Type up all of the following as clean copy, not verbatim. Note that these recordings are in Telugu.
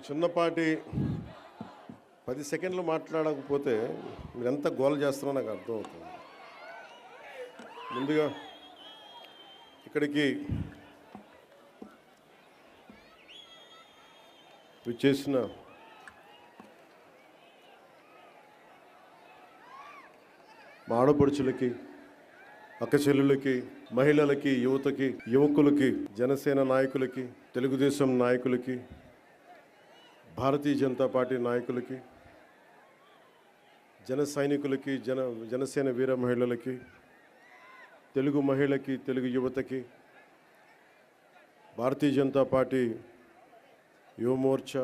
చిన్నపాటి 10 సెకండ్లు మాట్లాడకపోతే మీరు ఎంత గోల చేస్తున్నారో నాకు అర్థమవుతుంది. ముందుగా ఇక్కడికి విచ్చేసిన మా ఆడపడుచులకి, అక్క చెల్లెళ్ళకి, మహిళలకి, యువతకి, యువకులకి, జనసేన నాయకులకి, తెలుగుదేశం నాయకులకి, భారతీయ జనతా పార్టీ నాయకులకి, జన సైనికులకి, జనసేన వీర మహిళలకి, తెలుగు మహిళకి, తెలుగు యువతకి, భారతీయ జనతా పార్టీ యువ మోర్చా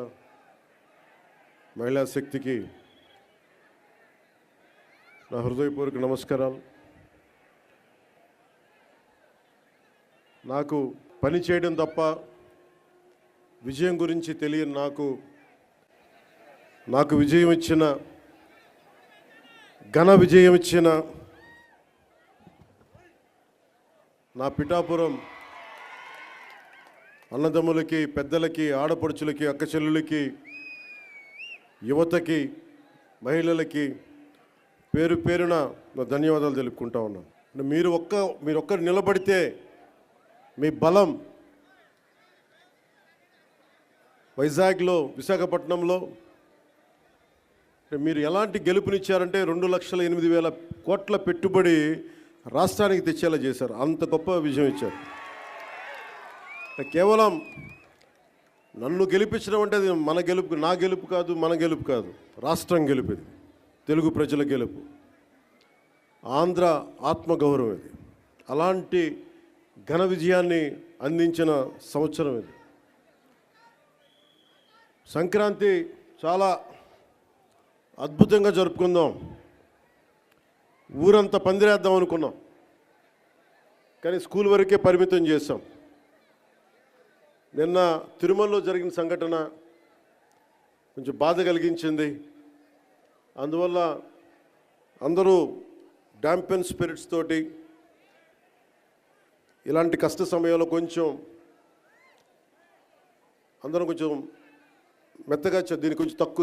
మహిళా శక్తికి నా హృదయపూర్వక నమస్కారాలు. నాకు పని చేయడం తప్ప విజయం గురించి తెలియని నాకు విజయం ఇచ్చిన, ఘన విజయం ఇచ్చిన నా పిఠాపురం అన్నదమ్ములకి, పెద్దలకి, ఆడపడుచులకి, అక్క చెల్లులకి, యువతకి, మహిళలకి పేరు పేరున నా ధన్యవాదాలు తెలుపుకుంటా ఉన్నాను. మీరు ఒక్కరు నిలబడితే మీ బలం వైజాగ్లో, విశాఖపట్నంలో మీరు ఎలాంటి గెలుపునిచ్చారంటే 2,08,000 కోట్ల పెట్టుబడి రాష్ట్రానికి తెచ్చేలా చేశారు. అంత గొప్ప విజయం ఇచ్చారు. కేవలం నన్ను గెలిపించడం అంటే అది మన గెలుపు, నా గెలుపు కాదు, మన గెలుపు కాదు, రాష్ట్రం గెలుపు. ఇది తెలుగు ప్రజల గెలుపు, ఆంధ్ర ఆత్మగౌరవం. ఇది అలాంటి ఘన విజయాన్ని అందించిన సంవత్సరం ఇది. సంక్రాంతి చాలా అద్భుతంగా జరుపుకుందాం, ఊరంతా పందిరేద్దాం అనుకున్నాం, కానీ స్కూల్ వరకే పరిమితం చేశాం. నిన్న తిరుమలలో జరిగిన సంఘటన కొంచెం బాధ కలిగించింది. అందువల్ల అందరూ డాంపెన్ స్పిరిట్స్ తోటి ఇలాంటి కష్ట సమయంలో అందరం కొంచెం మెత్తగా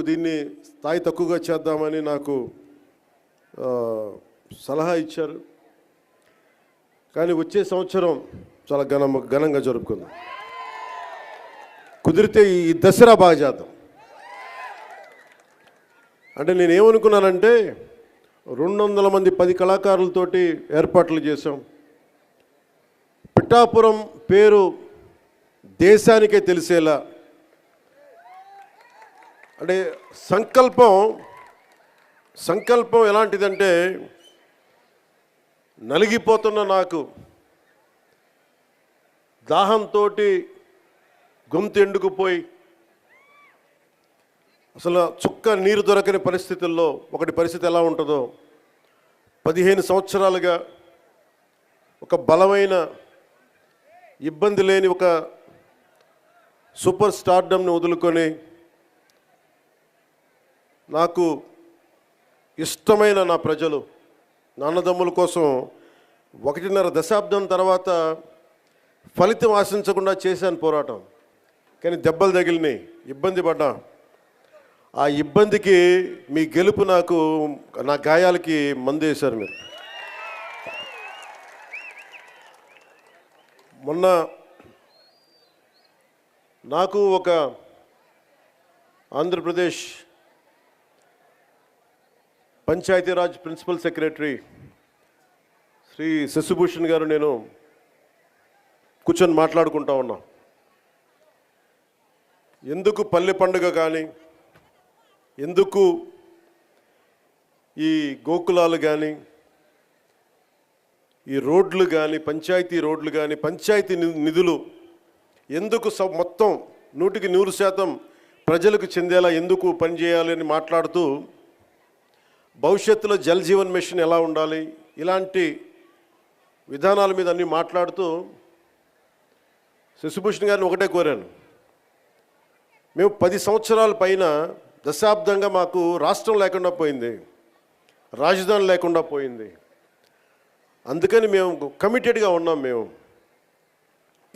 దీన్ని స్థాయి తక్కువగా చేద్దామని నాకు సలహా ఇచ్చారు. కానీ వచ్చే సంవత్సరం చాలా ఘనంగా జరుపుకుందాం. కుదిరితే ఈ దసరా బాగా చేద్దాం. అంటే నేనేమనుకున్నానంటే 200 మంది 10 కళాకారులతోటి ఏర్పాట్లు చేశాం. పిఠాపురం పేరు దేశానికే తెలిసేలా, అంటే సంకల్పం ఎలాంటిదంటే, నలిగిపోతున్న నాకు, దాహంతో గొంతు ఎండుకుపోయి అసలు చుక్క నీరు దొరకని పరిస్థితుల్లో పరిస్థితి ఎలా ఉంటుందో 15 సంవత్సరాలుగా ఒక బలమైన, ఇబ్బంది లేని ఒక సూపర్ స్టార్డమ్ని వదులుకొని నాకు ఇష్టమైన నా ప్రజలు, నా అన్నదమ్ముల కోసం 1.5 దశాబ్దం తర్వాత ఫలితం ఆశించకుండా చేశాను పోరాటం. కానీ దెబ్బలు తగిలినాయి, ఇబ్బంది పడ్డా. ఆ ఇబ్బందికి మీ గెలుపు నా గాయాలకి మందు వేశారు మీరు. మొన్న నాకు ఒక ఆంధ్రప్రదేశ్ పంచాయతీరాజ్ ప్రిన్సిపల్ సెక్రటరీ శ్రీ శశిభూషణ్ గారు, నేను కూర్చొని మాట్లాడుకుంటా ఉన్నాం. ఎందుకు పల్లె పండుగ కానీ, ఎందుకు ఈ గోకులాలు కానీ, ఈ రోడ్లు కానీ, పంచాయతీ రోడ్లు కానీ, పంచాయతీ నిధులు ఎందుకు మొత్తం 100% ప్రజలకు చెందేలా ఎందుకు పనిచేయాలని మాట్లాడుతూ, భవిష్యత్తులో జల్ జీవన్ మిషన్ ఎలా ఉండాలి, ఇలాంటి విధానాల మీద అన్నీ మాట్లాడుతూ శశిభూషణ్ గారిని ఒకటే కోరాను. మేము 10 సంవత్సరాల పైన, దశాబ్దంగా మాకు రాష్ట్రం లేకుండా పోయింది, రాజధాని లేకుండా పోయింది. అందుకని మేము కమిటెడ్గా ఉన్నాం. మేము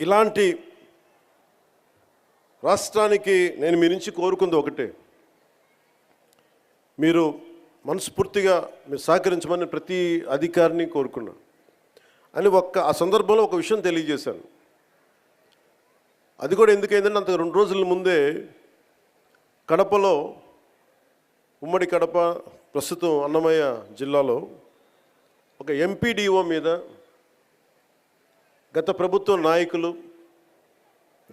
ఇలాంటి రాష్ట్రానికి నేను మీ నుంచి కోరుకుంది ఒకటే, మీరు మనస్ఫూర్తిగా మీరు సహకరించమని ప్రతి అధికారిని కోరుకున్నాను అని ఆ సందర్భంలో ఒక విషయం తెలియజేశాను. అది కూడా ఎందుకైందంటే అంత 2 రోజుల ముందే కడపలో, ఉమ్మడి కడప ప్రస్తుతం అన్నమయ్య జిల్లాలో ఒక ఎంపీడీఓ మీద గత ప్రభుత్వ నాయకులు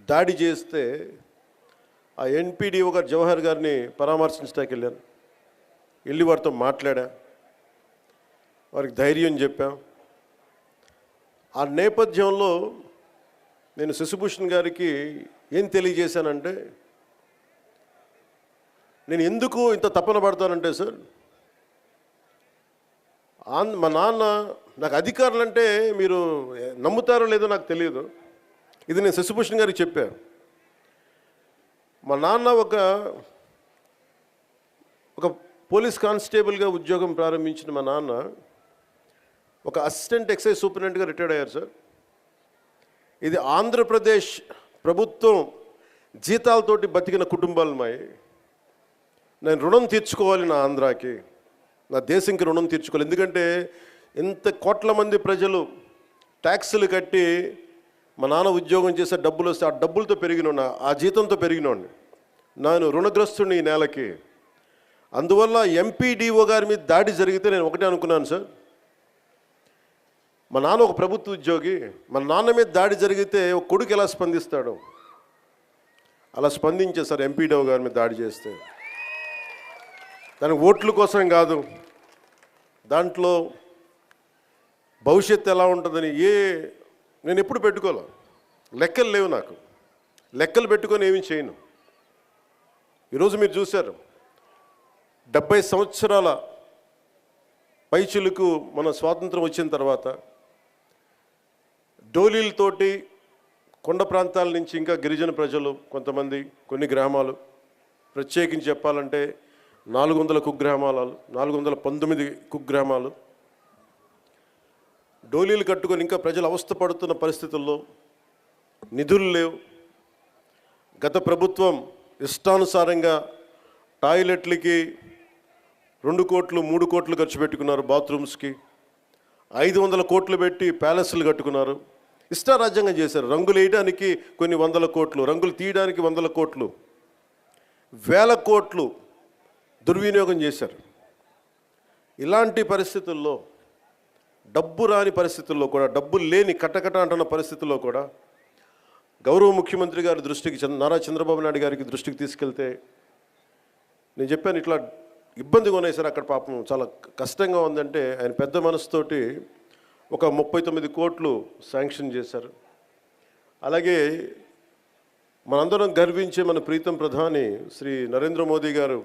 దాడి చేస్తే ఆ ఎంపీడీఓ గారు జవహర్ గారిని పరామర్శించడానికి వెళ్ళాను. వెళ్ళి వారితో మాట్లాడా, వారికి ధైర్యం చెప్పాం. ఆ నేపథ్యంలో నేను శశిభూషణ్ గారికి ఏం తెలియజేశానంటే, నేను ఎందుకు ఇంత తపన పడతానంటే సార్, మా నాన్న నాకు అధికారులు అంటే మీరు నమ్ముతారో లేదో నాకు తెలియదు, ఇది నేను శశిభూషణ్ గారికి చెప్పాను. మా నాన్న ఒక పోలీస్ కానిస్టేబుల్గా ఉద్యోగం ప్రారంభించిన మా నాన్న ఒక అసిస్టెంట్ ఎక్సైజ్ సూపరింటెండెంట్గా రిటైర్డ్ అయ్యారు సార్. ఇది ఆంధ్రప్రదేశ్ ప్రభుత్వం జీతాలతోటి బతికిన కుటుంబాలు మాయి. నేను రుణం తీర్చుకోవాలి, నా ఆంధ్రాకి, నా దేశంకి రుణం తీర్చుకోవాలి. ఎందుకంటే ఇంత కోట్ల మంది ప్రజలు ట్యాక్సులు కట్టి మా నాన్న ఉద్యోగం చేసే డబ్బులు వస్తే ఆ డబ్బులతో పెరిగినోడిని, ఆ జీతంతో పెరిగినోడిని, నేను రుణగ్రస్తుడిని ఈ నేలకి. అందువల్ల ఎంపీడీఓ గారి మీద దాడి జరిగితే నేను ఒకటే అనుకున్నాను సార్, మా నాన్న ఒక ప్రభుత్వ ఉద్యోగి, మా నాన్న మీద దాడి జరిగితే ఒక కొడుకు ఎలా స్పందిస్తాడు, అలా స్పందించే సార్ ఎంపీడీఓ గారి మీద దాడి చేస్తే. దానికి ఓట్ల కోసం కాదు, దాంట్లో భవిష్యత్తు ఎలా ఉంటుందని నేను ఎప్పుడు పెట్టుకోలే. లెక్కలు లేవు నాకు, లెక్కలు పెట్టుకొని ఏమీ చేయను. ఈరోజు మీరు చూశారు, 70 సంవత్సరాల పైచులకు మన స్వాతంత్రం వచ్చిన తర్వాత డోలీలతోటి కొండ ప్రాంతాల నుంచి ఇంకా గిరిజన ప్రజలు కొంతమంది, కొన్ని గ్రామాలు, ప్రత్యేకించి చెప్పాలంటే 400 కుగ్రామాలు, 419 కుగ్రామాలు డోలీలు కట్టుకొని ఇంకా ప్రజలు అవస్థపడుతున్న పరిస్థితుల్లో నిధులు లేవు. గత ప్రభుత్వం ఇష్టానుసారంగా టాయిలెట్లకి 2 కోట్లు 3 కోట్లు ఖర్చు పెట్టుకున్నారు, బాత్రూమ్స్కి 500 కోట్లు పెట్టి ప్యాలెస్లు కట్టుకున్నారు, ఇష్టారాజ్యంగా చేశారు. రంగులు వేయడానికి కొన్ని 100 కోట్లు, రంగులు తీయడానికి 100 కోట్లు, 1000 కోట్లు దుర్వినియోగం చేశారు. ఇలాంటి పరిస్థితుల్లో, డబ్బు రాని పరిస్థితుల్లో కూడా, డబ్బులు లేని కటకట అంటున్న పరిస్థితుల్లో కూడా గౌరవ ముఖ్యమంత్రి గారి దృష్టికి, నారా చంద్రబాబు నాయుడు గారికి దృష్టికి తీసుకెళ్తే నేను చెప్పాను, ఇట్లా ఇబ్బందిగా ఉన్నాయి సార్ అక్కడ, పాపం చాలా కష్టంగా ఉందంటే ఆయన పెద్ద మనసుతోటి ఒక 39 కోట్లు శాంక్షన్ చేశారు. అలాగే మనందరం గర్వించే మన ప్రీతం ప్రధాని శ్రీ నరేంద్ర మోదీ గారు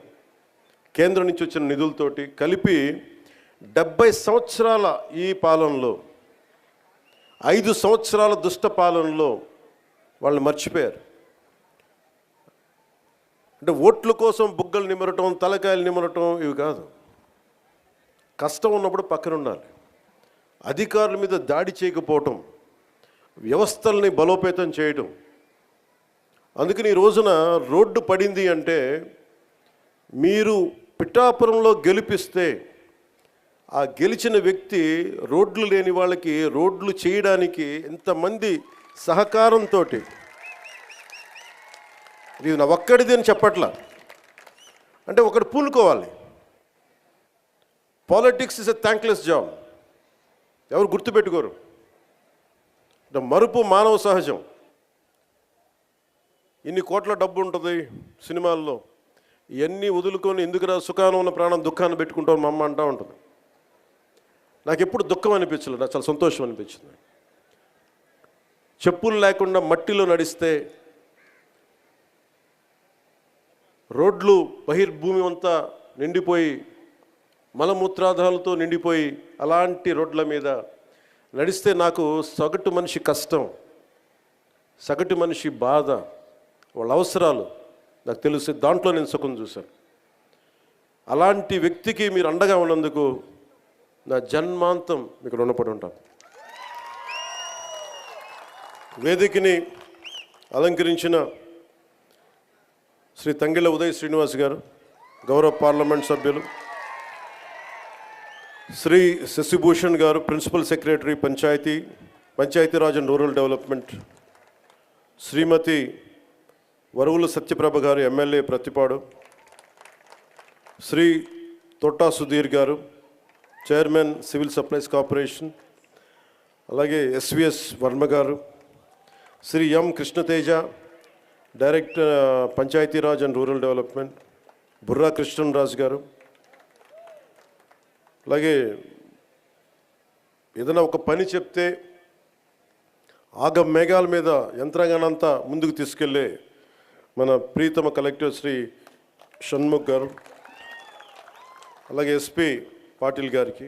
కేంద్రం నుంచి వచ్చిన నిధులతోటి కలిపి 70 సంవత్సరాల ఈ పాలనలో, 5 సంవత్సరాల దుష్ట పాలనలో వాళ్ళు మర్చిపోయారు. అంటే ఓట్ల కోసం బుగ్గలు నిమరటం, తలకాయలు నిమరటం ఇవి కాదు. కష్టం ఉన్నప్పుడు పక్కన ఉండాలి. అధికారుల మీద దాడి చేయకపోవటం, వ్యవస్థల్ని బలోపేతం చేయటం. అందుకని ఈ రోజున రోడ్డు పడింది అంటే, మీరు పిఠాపురంలో గెలిపిస్తే ఆ గెలిచిన వ్యక్తి రోడ్లు లేని వాళ్ళకి రోడ్లు చేయడానికి ఎంతమంది సహకారంతో, ఇది నా ఒక్కడిది అని చెప్పట్లా, అంటే ఒకటి పూనుకోవాలి. Politics is a thankless job, ఎవరు గుర్తుపెట్టుకోరు. మరుపు మానవ సహజం. ఇన్ని కోట్ల డబ్బు ఉంటుంది సినిమాల్లో, ఇవన్నీ వదులుకొని ఎందుకురా సుఖానం ఉన్న ప్రాణం దుఃఖాన్ని పెట్టుకుంటాం మా అమ్మ అంటూ ఉంటుంది. నాకు ఎప్పుడు దుఃఖం అనిపించలేదు, నాకు చాలా సంతోషం అనిపించింది. చెప్పులు లేకుండా మట్టిలో నడిస్తే, రోడ్లు బహిర్భూమి అంతా నిండిపోయి మలమూత్రాదాలతో నిండిపోయి అలాంటి రోడ్ల మీద నడిస్తే నాకు సగటు మనిషి కష్టం, సగటు మనిషి బాధ, వాళ్ళ అవసరాలు నాకు తెలుసు. దాంట్లో నేను సుఖం చూశాను. అలాంటి వ్యక్తికి మీరు అండగా ఉన్నందుకు నా జన్మాంతం మీకు రుణపడి ఉంటాను. వేదికని అలంకరించిన శ్రీ తంగిళ్ళ ఉదయ్ శ్రీనివాస్ గారు, గౌరవ పార్లమెంట్ సభ్యులు, శ్రీ శశిభూషణ్ గారు, principal secretary Panchayati Raj and rural development, Shrimati Varuvula Satyaprabha గారు, ఎమ్మెల్యే ప్రతిపాడు, శ్రీ తోటా సుధీర్ గారు, చైర్మన్ సివిల్ సప్లైస్ కార్పొరేషన్, అలాగే ఎస్విఎస్ వర్మ గారు, Shri M Krishnateja, director Panchayati Raj and rural development, Burra Krishnaraju గారు, అలాగే ఏదైనా ఒక పని చెప్తే ఆగ మేఘాల మీద యంత్రాంగానంతా ముందుకు తీసుకెళ్ళే మన ప్రీతమ కలెక్టర్ శ్రీ షణ్ముఖ్ గారు, అలాగే ఎస్పీ పాటిల్ గారికి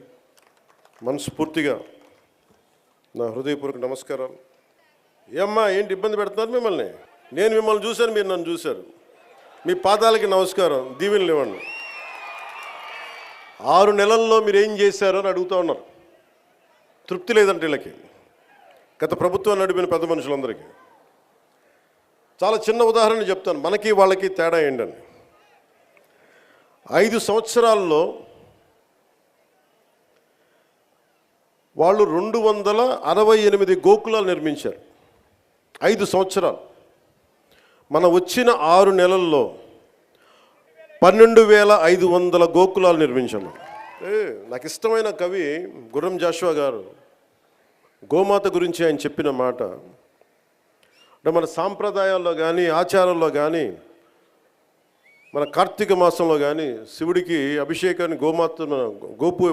మనస్ఫూర్తిగా నా హృదయపూర్వక నమస్కారాలు. ఏమ్మా ఏంటి ఇబ్బంది పెడుతున్నారు మిమ్మల్ని? నేను మిమ్మల్ని చూశాను, మీరు నన్ను చూశారు. మీ పాదాలకి నమస్కారం, దీవెనలు ఇవ్వండి. 6 నెలల్లో మీరు ఏం చేశారో అని అడుగుతూ ఉన్నారు. తృప్తి లేదంటే వీళ్ళకి, గత ప్రభుత్వం నడిపిన పెద్ద మనుషులందరికీ. చాలా చిన్న ఉదాహరణ చెప్తాను, మనకి వాళ్ళకి తేడా ఏంటని. 5 సంవత్సరాల్లో వాళ్ళు 268 గోకులాలు నిర్మించారు. 5 సంవత్సరాలు. మన వచ్చిన 6 నెలల్లో 12,500 గోకులాలు నిర్మించాము. నాకు ఇష్టమైన కవి గుర్రం జాషువా గారు గోమాత గురించి ఆయన చెప్పిన మాట అంటే, మన సాంప్రదాయాల్లో కానీ ఆచారాల్లో కానీ మన కార్తీక మాసంలో కానీ శివుడికి అభిషేకాన్ని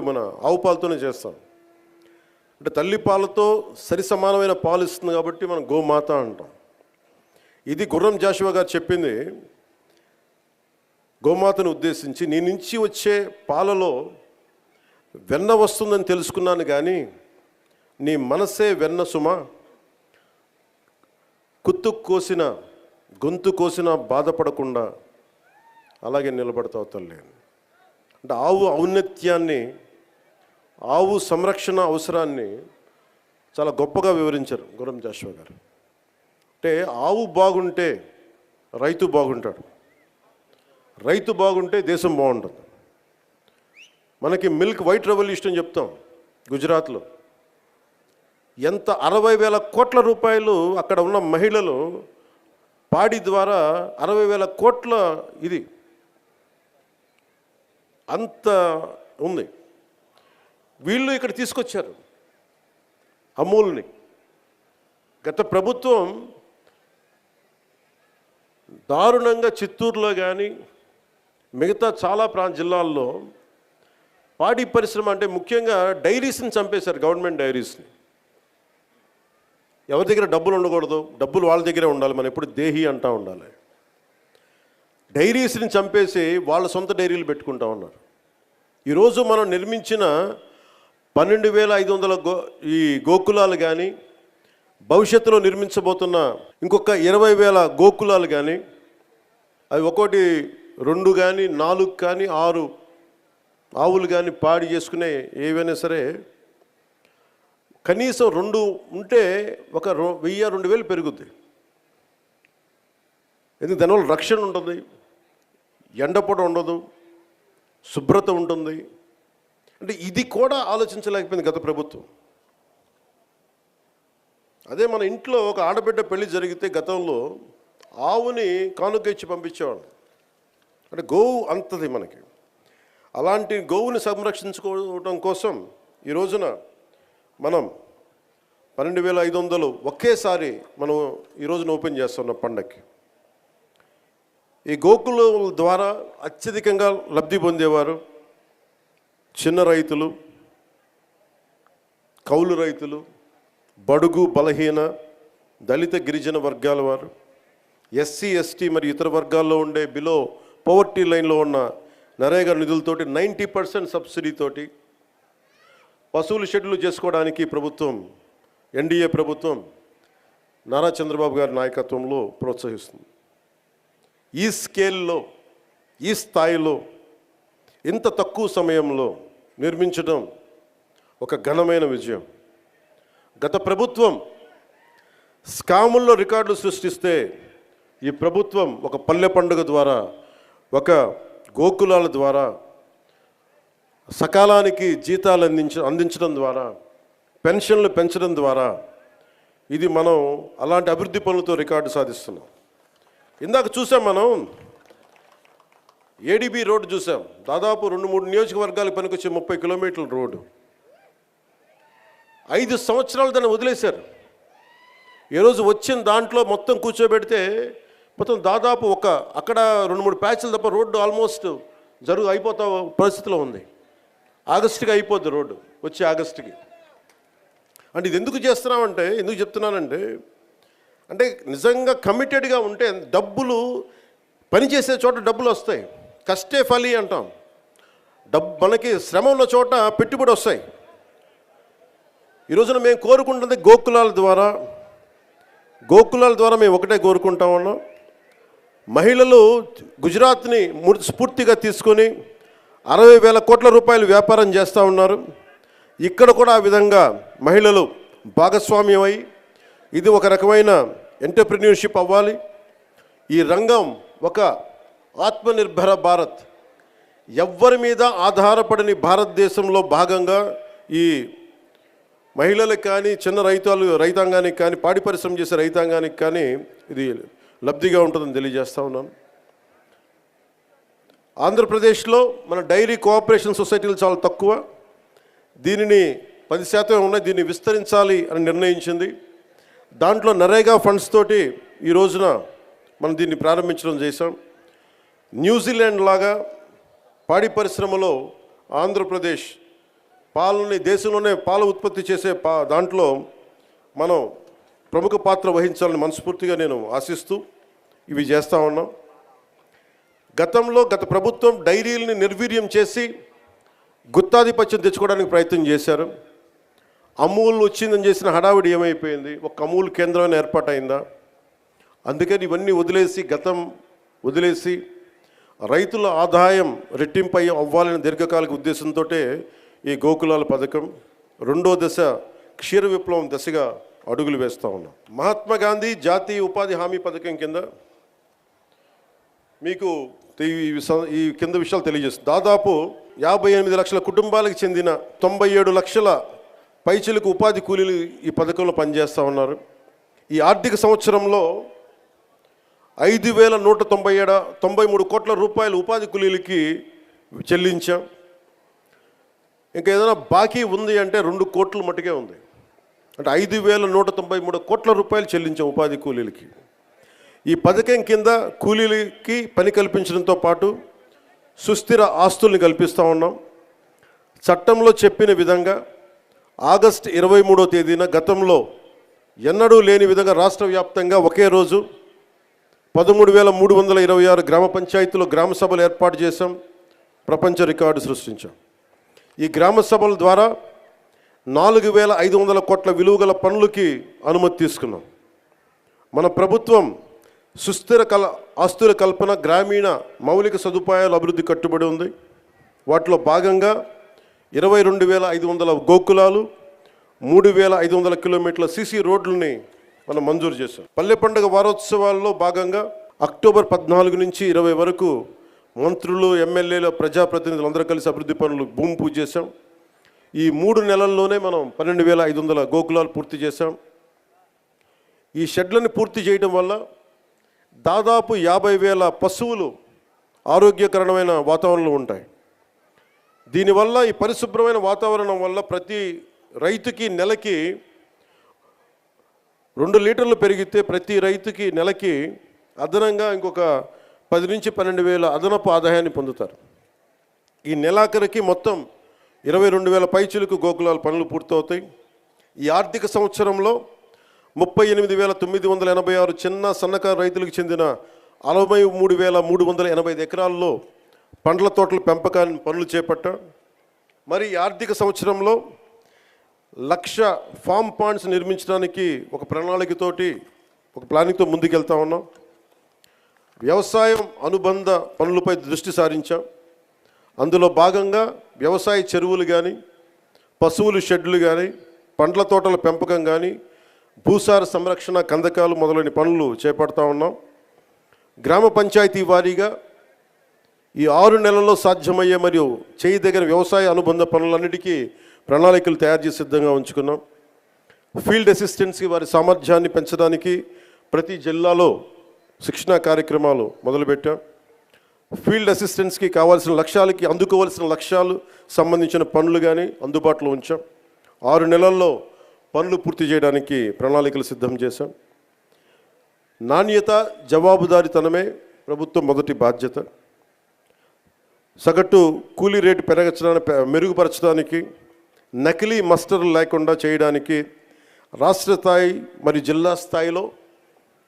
మన ఆవు పాలతోనే చేస్తాం. అంటే తల్లి పాలతో సరి సమానమైన పాలు ఇస్తుంది కాబట్టి మనం గోమాత అంటాం. ఇది గుర్రం జాషువా గారు చెప్పింది గోమాతను ఉద్దేశించి. నీ నుంచి వచ్చే పాలలో వెన్న వస్తుందని తెలుసుకున్నాను, కానీ నీ మనసే వెన్న సుమ, గొంతు కోసిన బాధపడకుండా అలాగే నిలబడతావు తల్లి. అంటే ఆవు ఔన్నత్యాన్ని, ఆవు సంరక్షణ అవసరాన్ని చాలా గొప్పగా వివరించారు గుర్రం జాషువా గారు. అంటే ఆవు బాగుంటే రైతు బాగుంటాడు, రైతు బాగుంటే దేశం బాగుంటుంది. మనకి మిల్క్ వైట్ రెవల్యూషన్ చెప్తాం గుజరాత్లో. ఎంత 60,000 కోట్ల రూపాయలు అక్కడ ఉన్న మహిళలు పాడి ద్వారా 60,000 కోట్ల ఇది అంత ఉంది. వీళ్ళు ఇక్కడ తీసుకొచ్చారు అమూల్ని. గత ప్రభుత్వం దారుణంగా చిత్తూరులో కానీ మిగతా చాలా జిల్లాల్లో పాడి పరిశ్రమ అంటే ముఖ్యంగా డైరీస్ని చంపేశారు. గవర్నమెంట్ డైరీస్ని. ఎవరి దగ్గర డబ్బులు ఉండకూడదు, డబ్బులు వాళ్ళ దగ్గరే ఉండాలి. మనం ఎప్పుడు దేహి అంటూ ఉండాలి. డైరీస్ని చంపేసి వాళ్ళ సొంత డైరీలు పెట్టుకుంటా ఉన్నారు. ఈరోజు మనం నిర్మించిన 12,500 ఈ గోకులాలు కానీ, భవిష్యత్తులో నిర్మించబోతున్న ఇంకొక 20,000 గోకులాలు కానీ, అవి ఒకటి 2 కానీ 4 కానీ 6 ఆవులు కానీ పాడి చేసుకునే ఏవైనా సరే కనీసం 2 ఉంటే ఒక 1,000-2,000 పెరుగుద్ది. ఎందుకు? దానివల్ల రక్షణ ఉంటుంది, ఎండపొడ ఉండదు, శుభ్రత ఉంటుంది. అంటే ఇది కూడా ఆలోచించలేకపోయింది గత ప్రభుత్వం. అదే మన ఇంట్లో ఒక ఆడబిడ్డ పెళ్లి జరిగితే గతంలో ఆవుని కానుక ఇచ్చి పంపించేవాళ్ళు. అంటే గోవు అంతది మనకి. అలాంటి గోవుని సంరక్షించుకోవడం కోసం ఈ రోజున మనం 12,500 ఒకేసారి మనం ఈ రోజున ఓపెన్ చేస్తున్నాం పండగకి. ఈ గోకుల ద్వారా అత్యధికంగా లబ్ధి పొందేవారు చిన్న రైతులు, కౌలు రైతులు, బడుగు బలహీన దళిత గిరిజన వర్గాల వారు, ఎస్సీ ఎస్టీ మరియు ఇతర వర్గాల్లో ఉండే బిలో పవర్టీ లైన్లో ఉన్న నరేగా నిధులతోటి 90% సబ్సిడీతోటి పశువులు షెడ్యూల్ చేసుకోవడానికి ప్రభుత్వం, ఎన్డీఏ ప్రభుత్వం నారా చంద్రబాబు గారి నాయకత్వంలో ప్రోత్సహిస్తుంది. ఈ స్కేల్లో, ఈ స్థాయిలో, ఇంత తక్కువ సమయంలో నిర్మించడం ఒక ఘనమైన విజయం. గత ప్రభుత్వం స్కాముల్లో రికార్డులు సృష్టిస్తే ఈ ప్రభుత్వం ఒక పల్లె పండుగ ద్వారా, ఒక గోకులాల ద్వారా, సకాలానికి జీతాలు అందించడం ద్వారా, పెన్షన్లు పెంచడం ద్వారా ఇది మనం అలాంటి అభివృద్ధి పనులతో రికార్డు సాధిస్తున్నాం. ఇందాక చూసాం, మనం ఏడీబీ రోడ్డు చూసాం. దాదాపు 2-3 నియోజకవర్గాలకు పనికొచ్చే 30 కిలోమీటర్ల రోడ్డు 5 సంవత్సరాలు దాన్ని వదిలేశారు. ఈరోజు వచ్చిన దాంట్లో మొత్తం కూర్చోబెడితే మొత్తం దాదాపు అక్కడ 2-3 ప్యాచ్లు తప్ప రోడ్డు ఆల్మోస్ట్ అయిపోతా పరిస్థితిలో ఉంది. ఆగస్టుకి అయిపోద్ది రోడ్డు, వచ్చే ఆగస్టుకి. అంటే ఇది ఎందుకు చేస్తున్నామంటే, ఎందుకు చెప్తున్నానంటే, అంటే నిజంగా కమిటెడ్గా ఉంటే డబ్బులు, పనిచేసే చోట డబ్బులు వస్తాయి. కష్టే ఫలి అంటాం. మనకి శ్రమ ఉన్న చోట పెట్టుబడి వస్తాయి. ఈ రోజున మేము కోరుకుంటుంది గోకులాల ద్వారా మేము ఒకటే కోరుకుంటా ఉన్నాం. మహిళలు గుజరాత్ని స్ఫూర్తిగా తీసుకొని 60,000 కోట్ల రూపాయలు వ్యాపారం చేస్తూ ఉన్నారు. ఇక్కడ కూడా ఆ విధంగా మహిళలు భాగస్వామ్యమై ఇది ఒక రకమైన ఎంటర్ప్రెన్యూర్షిప్ అవ్వాలి. ఈ రంగం ఒక ఆత్మనిర్భర భారత్, ఎవ్వరి మీద ఆధారపడని భారతదేశంలో భాగంగా ఈ మహిళలకు కానీ, చిన్న రైతాంగానికి కానీ, పాడి పరిశ్రమ చేసే రైతాంగానికి కానీ ఇది లబ్ధిగా ఉంటుందని తెలియజేస్తూ ఉన్నాను. ఆంధ్రప్రదేశ్లో మన డైరీ కోఆపరేషన్ సొసైటీలు చాలా తక్కువ. దీనిని 10% ఉన్నాయి, దీన్ని విస్తరించాలి అని నిర్ణయించింది. దాంట్లో నరేగా ఫండ్స్ తోటి ఈ రోజున మనం దీన్ని ప్రారంభించడం చేశాం. న్యూజిలాండ్ లాగా పాడి పరిశ్రమలో ఆంధ్రప్రదేశ్ దేశంలోనే పాల ఉత్పత్తి చేసే దాంట్లో మనం ప్రముఖ పాత్ర వహించాలని మనస్ఫూర్తిగా నేను ఆశిస్తూ ఇవి చేస్తూ ఉన్నాం. గత ప్రభుత్వం డైరీలని నిర్వీర్యం చేసి గుత్తాధిపత్యం తెచ్చుకోవడానికి ప్రయత్నం చేశారు. అమూల్ వచ్చిందని చేసిన హడావిడి ఏమైపోయింది? ఒక అమూల్ కేంద్రమైన ఏర్పాటైందా? అందుకని ఇవన్నీ వదిలేసి రైతుల ఆదాయం రెట్టింపు అవ్వాలనే దీర్ఘకాలిక ఉద్దేశంతో ఈ గోకులాల పథకం 2వ దశ క్షీర విప్లవం దశగా అడుగులు వేస్తూ ఉన్నాం. మహాత్మా గాంధీ జాతీయ ఉపాధి హామీ పథకం కింద మీకు ఈ కింద విషయాలు తెలియజేస్తుంది. దాదాపు 58 లక్షల కుటుంబాలకు చెందిన 97 లక్షల పైచిలకు ఉపాధి కూలీలు ఈ పథకంలో పనిచేస్తూ ఉన్నారు. ఈ ఆర్థిక సంవత్సరంలో 5,193 కోట్ల రూపాయలు ఉపాధి కూలీలకి చెల్లించాం. ఇంకా ఏదైనా బాకీ ఉంది అంటే 2 కోట్ల మట్టుకే ఉంది. అంటే 5,193 కోట్ల రూపాయలు చెల్లించాం ఉపాధి కూలీలకి. ఈ పథకం కింద కూలీలకి పని కల్పించడంతో పాటు సుస్థిర ఆస్తుల్ని కల్పిస్తూ ఉన్నాం. చట్టంలో చెప్పిన విధంగా ఆగస్టు 23వ తేదీన గతంలో ఎన్నడూ లేని విధంగా రాష్ట్ర వ్యాప్తంగా ఒకే రోజు 13,326 గ్రామ పంచాయతీలో గ్రామ సభలు ఏర్పాటు చేశాం. ప్రపంచ రికార్డు సృష్టించాం. ఈ గ్రామ సభల ద్వారా 4,500 కోట్ల విలువగల పనులకి అనుమతి తీసుకున్నాం. మన ప్రభుత్వం సుస్థిర ఆస్తుల కల్పన, గ్రామీణ మౌలిక సదుపాయాల అభివృద్ధి కట్టుబడి ఉంది. వాటిలో భాగంగా 22,500 గోకులాలు, 3,500 కిలోమీటర్ల సీసీ రోడ్లని మనం మంజూరు చేశాం. పల్లె పండుగ వారోత్సవాల్లో భాగంగా అక్టోబర్ 14 నుంచి 20 వరకు మంత్రులు, ఎమ్మెల్యేలు, ప్రజాప్రతినిధులు అందరూ కలిసి అభివృద్ధి పనులు భూమి పూజ చేశాం. ఈ 3 నెలల్లోనే మనం 12,500 గోకులాలు పూర్తి చేశాం. ఈ షెడ్లను పూర్తి చేయడం వల్ల దాదాపు 50,000 పశువులు ఆరోగ్యకరమైన వాతావరణంలో ఉంటాయి. దీనివల్ల, ఈ పరిశుభ్రమైన వాతావరణం వల్ల ప్రతి రైతుకి నెలకి 2 లీటర్లు పెరిగితే ప్రతి రైతుకి నెలకి అదనంగా ఇంకొక 10 నుంచి 12,000 అదనపు ఆదాయాన్ని పొందుతారు. ఈ నెలాఖరికి మొత్తం 22,000 పైచిలకు గోకులాల పనులు పూర్తవుతాయి. ఈ ఆర్థిక సంవత్సరంలో 38,986 చిన్న సన్నకారు రైతులకు చెందిన 63,385 ఎకరాల్లో పండ్ల తోటల పెంపకాన్ని పనులు చేపట్టాం. మరి ఈ ఆర్థిక సంవత్సరంలో 1,00,000 ఫామ్ పాండ్స్ నిర్మించడానికి ఒక ప్లానింగ్తో ముందుకెళ్తా ఉన్నాం. వ్యవసాయం అనుబంధ పనులపై దృష్టి సారించాం. అందులో భాగంగా వ్యవసాయ చెరువులు కానీ, పశువుల షెడ్లు కానీ, పండ్ల తోటల పెంపకం కానీ, భూసార సంరక్షణ, కందకాలు మొదలైన పనులు చేపడతా ఉన్నాం. గ్రామ పంచాయతీ వారీగా ఈ 6 నెలల్లో సాధ్యమయ్యే మరియు చేయదగిన వ్యవసాయ అనుబంధ పనులన్నిటికీ ప్రణాళికలు తయారు చేసి సిద్ధంగా ఉంచుకున్నాం. ఫీల్డ్ అసిస్టెంట్స్కి వారి సామర్థ్యాన్ని పెంచడానికి ప్రతి జిల్లాలో శిక్షణా కార్యక్రమాలు మొదలుపెట్టాం. ఫీల్డ్ అసిస్టెంట్స్కి కావాల్సిన లక్ష్యాలకి అందుకోవాల్సిన లక్ష్యాలు సంబంధించిన పనులు కానీ అందుబాటులో ఉంచాం. 6 నెలల్లో పనులు పూర్తి చేయడానికి ప్రణాళికలు సిద్ధం చేశాం. నాణ్యత, జవాబుదారీతనమే ప్రభుత్వం మొదటి బాధ్యత. సగటు కూలీ రేటు మెరుగుపరచడానికి, నకిలీ మస్టర్లు లేకుండా చేయడానికి రాష్ట్ర స్థాయి మరియు జిల్లా స్థాయిలో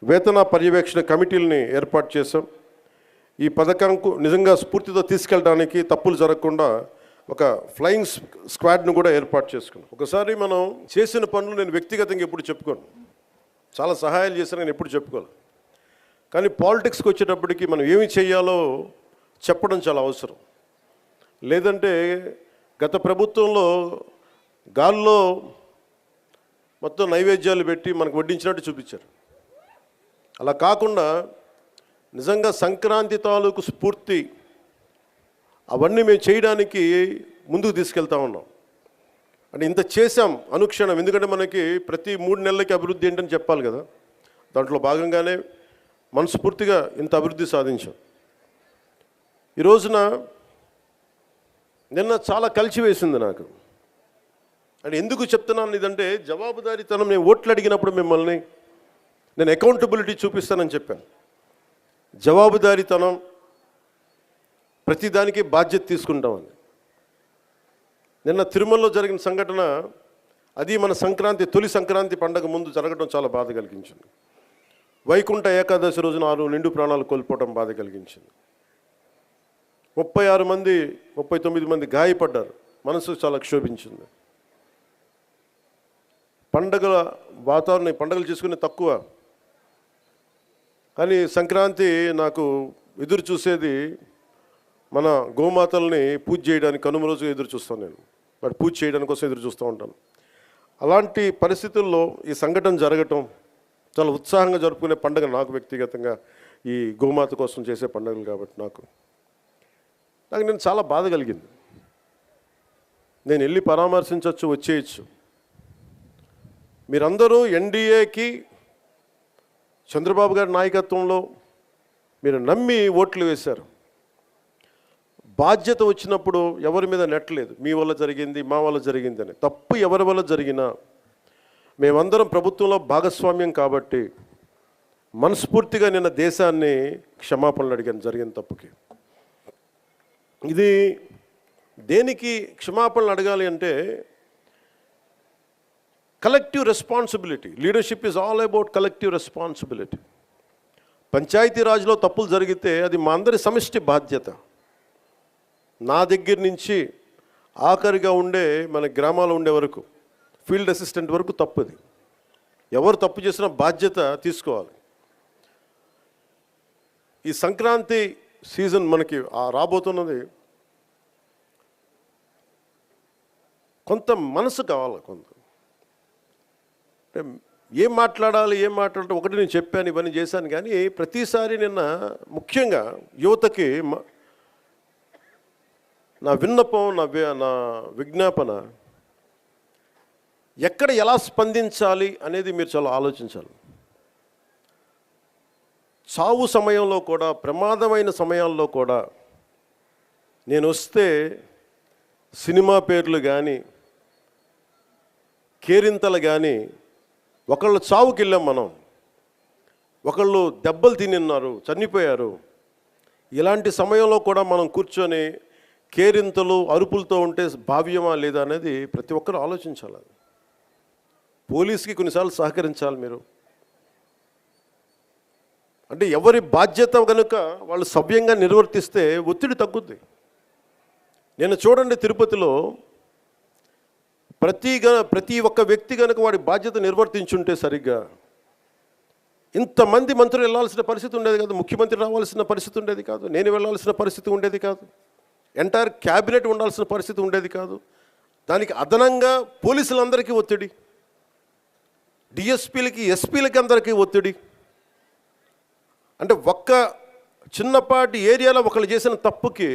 వేతన పర్యవేక్షణ కమిటీలని ఏర్పాటు చేశాం. ఈ పథకంకు నిజంగా స్ఫూర్తితో తీసుకెళ్ళడానికి, తప్పులు జరగకుండా ఒక ఫ్లయింగ్ స్క్వాడ్ను కూడా ఏర్పాటు చేసుకున్నాం. ఒకసారి మనం చేసిన పనులు నేను వ్యక్తిగతంగా ఎప్పుడు చెప్పుకోను, చాలా సహాయాలు చేశాను, నేను ఎప్పుడు చెప్పుకోను. కానీ పాలిటిక్స్కి వచ్చేటప్పటికి మనం ఏమి చేయాలో చెప్పడం చాలా అవసరం. లేదంటే గత ప్రభుత్వంలో గాల్లో మొత్తం నైవేద్యాలు పెట్టి మనకు వడ్డించినట్టు చూపించారు. అలా కాకుండా నిజంగా సంక్రాంతి తాలూకు స్ఫూర్తి అవన్నీ మేము చేయడానికి ముందుకు తీసుకెళ్తా ఉన్నాం. అంటే ఇంత చేశాం అనుక్షణం, ఎందుకంటే మనకి ప్రతి 3 నెలలకి అభివృద్ధి ఏంటని చెప్పాలి కదా. దాంట్లో భాగంగానే మనస్ఫూర్తిగా ఇంత అభివృద్ధి సాధించాం. ఈ రోజున నిన్న చాలా కలిసివేసింది నాకు. అంటే ఎందుకు చెప్తున్నాను ఇదంటే, జవాబుదారీతనం. నేను ఓట్లు అడిగినప్పుడు మిమ్మల్ని నేను అకౌంటబిలిటీ చూపిస్తానని చెప్పాను. జవాబుదారీతనం, ప్రతిదానికి బాధ్యత తీసుకుంటామని. నిన్న తిరుమలలో జరిగిన సంఘటన, అది మన తొలి సంక్రాంతి పండగ ముందు జరగడం చాలా బాధ కలిగించింది. వైకుంఠ ఏకాదశి రోజున 6 నిండు ప్రాణాలు కోల్పోవడం బాధ కలిగించింది. 39 మంది గాయపడ్డారు. మనసు చాలా క్షోభించింది. పండగల వాతావరణం, పండుగలు చేసుకునే తక్కువ, కానీ సంక్రాంతి నాకు ఎదురు చూసేది మన గోమాతల్ని పూజ చేయడానికి. కనుమ రోజు ఎదురు చూస్తాను నేను, వాటి పూజ చేయడానికి కోసం ఎదురు చూస్తూ ఉంటాను. అలాంటి పరిస్థితుల్లో ఈ సంఘటన జరగటం, చాలా ఉత్సాహంగా జరుపుకునే పండుగ నాకు వ్యక్తిగతంగా, ఈ గోమాత కోసం చేసే పండుగలు కాబట్టి నాకు నేను చాలా బాధ కలిగింది. నేను వెళ్ళి పరామర్శించవచ్చు, వచ్చేయచ్చు. మీరందరూ ఎన్డీఏకి, చంద్రబాబు గారి నాయకత్వంలో మీరు నమ్మి ఓట్లు వేశారు. బాధ్యత వచ్చినప్పుడు ఎవరి మీద నెట్టలేదు. మీ వల్ల జరిగింది, మా వల్ల జరిగింది అని. తప్పు ఎవరి వల్ల జరిగినా మేమందరం ప్రభుత్వంలో భాగస్వామ్యం కాబట్టి మనస్ఫూర్తిగా నిన్న దేశాన్ని క్షమాపణలు అడిగాను జరిగిన తప్పుకి. ఇది దేనికి క్షమాపణలు అడగాలి అంటే, collective responsibility. Leadership is all about collective responsibility. పంచాయతీరాజ్లో తప్పులు జరిగితే అది మా అందరి సమిష్టి బాధ్యత. నా దగ్గర నుంచి ఆఖరిగా ఉండే మన గ్రామాల్లో ఉండే వరకు, ఫీల్డ్ అసిస్టెంట్ వరకు తప్పుది. ఎవరు తప్పు చేసినా బాధ్యత తీసుకోవాలి. ఈ సంక్రాంతి సీజన్ మనకి రాబోతున్నది. కొంత మనసు కావాలి. ఏం మాట్లాడాలి ఒకటి నేను చెప్పాను, ఇవన్నీ చేశాను. కానీ ప్రతిసారి నిన్న ముఖ్యంగా యువతకి నా విన్నపం, నా విజ్ఞాపన, ఎక్కడ ఎలా స్పందించాలి అనేది మీరు చాలా ఆలోచించాలి. చావు సమయంలో కూడా, ప్రమాదమైన సమయాల్లో కూడా నేను వస్తే సినిమా పేర్లు కానీ, కేరింతలు కానీ, ఒకళ్ళు చావుకి వెళ్ళాం మనం, ఒకళ్ళు దెబ్బలు తిన్నారు, చనిపోయారు. ఇలాంటి సమయంలో కూడా మనం కూర్చొని కేరింతలు, అరుపులతో ఉంటే భావ్యమా లేదా అనేది ప్రతి ఒక్కరు ఆలోచించాలి. పోలీస్కి కొన్నిసార్లు సహకరించాలి మీరు. అంటే ఎవరి బాధ్యత కనుక వాళ్ళు సవ్యంగా నిర్వర్తిస్తే ఒత్తిడి తగ్గుద్ది. నేను చూడండి, తిరుపతిలో ప్రతి ఒక్క వ్యక్తి కనుక వాడి బాధ్యత నిర్వర్తించుంటే సరిగ్గా, ఇంతమంది మంత్రులు వెళ్ళాల్సిన పరిస్థితి ఉండేది కాదు, ముఖ్యమంత్రి రావాల్సిన పరిస్థితి ఉండేది కాదు, నేను వెళ్ళాల్సిన పరిస్థితి ఉండేది కాదు, ఎంటైర్ క్యాబినెట్ ఉండాల్సిన పరిస్థితి ఉండేది కాదు. దానికి అదనంగా పోలీసులందరికీ ఒత్తిడి, డిఎస్పీలకి, ఎస్పీలకి అందరికీ ఒత్తిడి. అంటే ఒక్క చిన్నపాటి ఏరియాలో ఒకళ్ళు చేసిన తప్పుకి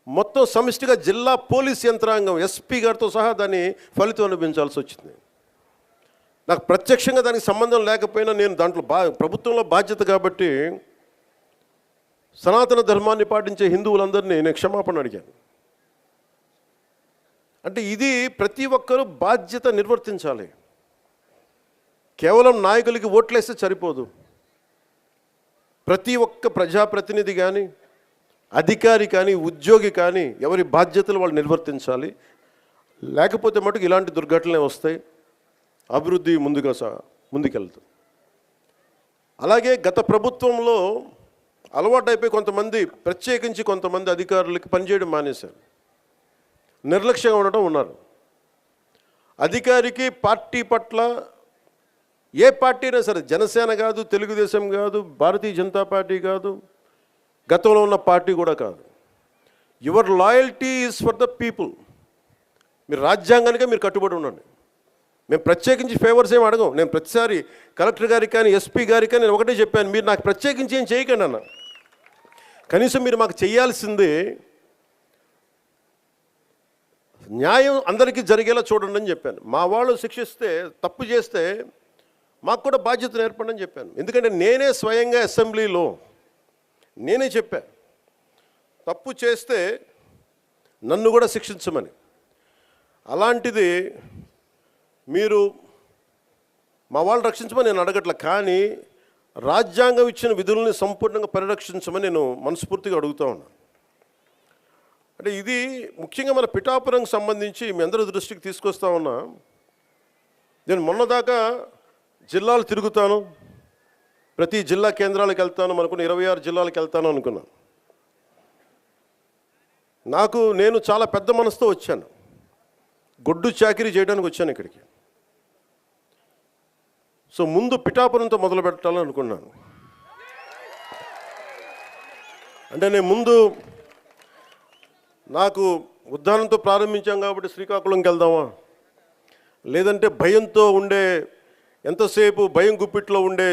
మొత్తం సమిష్టిగా జిల్లా పోలీస్ యంత్రాంగం ఎస్పీ గారితో సహా దాన్ని ఫలితం అనిపించాల్సి వచ్చింది. నాకు ప్రత్యక్షంగా దానికి సంబంధం లేకపోయినా నేను దాంట్లో ప్రభుత్వంలో బాధ్యత కాబట్టి సనాతన ధర్మాన్ని పాటించే హిందువులందరినీ నేను క్షమాపణ అడిగాను. అంటే ఇది ప్రతి ఒక్కరూ బాధ్యత నిర్వర్తించాలి. కేవలం నాయకులకి ఓట్లేస్తే సరిపోదు. ప్రతి ఒక్క ప్రజాప్రతినిధి కానీ, అధికారి కానీ, ఉద్యోగి కానీ ఎవరి బాధ్యతలు వాళ్ళు నిర్వర్తించాలి. లేకపోతే మటుకు ఇలాంటి దుర్ఘటనలే వస్తాయి, అభివృద్ధి ముందుకెళ్తుంది. అలాగే గత ప్రభుత్వంలో అలవాటైపోయి కొంతమంది, ప్రత్యేకించి కొంతమంది అధికారులకి పనిచేయడం మానేశారు, నిర్లక్ష్యంగా ఉండటం ఉన్నారు. అధికారికి పార్టీ పట్ల, ఏ పార్టీ అయినా సరే, జనసేన కాదు, తెలుగుదేశం కాదు, భారతీయ జనతా పార్టీ కాదు, గతంలో ఉన్న పార్టీ కూడా కాదు, your loyalty is for the people. మీరు రాజ్యాంగానికే మీరు కట్టుబడి ఉండండి. మేము ప్రత్యేకించి ఫేవర్స్ ఏమి అడగం. నేను ప్రతిసారి కలెక్టర్ గారికి కానీ, ఎస్పీ గారికి కానీ నేను ఒకటే చెప్పాను, మీరు నాకు ప్రత్యేకించి ఏం చేయకండి అన్న. కనీసం మీరు మాకు చేయాల్సింది న్యాయం అందరికీ జరిగేలా చూడండి అని చెప్పాను. మా వాళ్ళు శిక్షిస్తే, తప్పు చేస్తే మాకు కూడా బాధ్యత ఏర్పడని చెప్పాను. ఎందుకంటే నేనే స్వయంగా అసెంబ్లీలో నేనే చెప్పాను, తప్పు చేస్తే నన్ను కూడా శిక్షించమని. అలాంటిది మీరు మా వాళ్ళు రక్షించమని నేను అడగట్లే, కానీ రాజ్యాంగం ఇచ్చిన విధుల్ని సంపూర్ణంగా పరిరక్షించమని నేను మనస్ఫూర్తిగా అడుగుతూ ఉన్నాను. అంటే ఇది ముఖ్యంగా మన పిఠాపురంకి సంబంధించి మీ అందరి దృష్టికి తీసుకొస్తా ఉన్నా. నేను మొన్నదాకా జిల్లాలు తిరుగుతాను, ప్రతి జిల్లా కేంద్రాలకు వెళ్తాను, అనుకున్న 26 జిల్లాలకు వెళ్తాను అనుకున్నాను. నేను చాలా పెద్ద మనసుతో వచ్చాను, గొడ్డు చాకిరీ చేయడానికి వచ్చాను ఇక్కడికి. సో ముందు పిఠాపురంతో మొదలు పెట్టాలని అనుకున్నాను. అంటే నేను ముందు నాకు ఉద్దానంతో ప్రారంభించాం కాబట్టి శ్రీకాకుళంకి వెళ్దామా, లేదంటే భయంతో ఉండే, ఎంతసేపు భయం గుప్పిట్లో ఉండే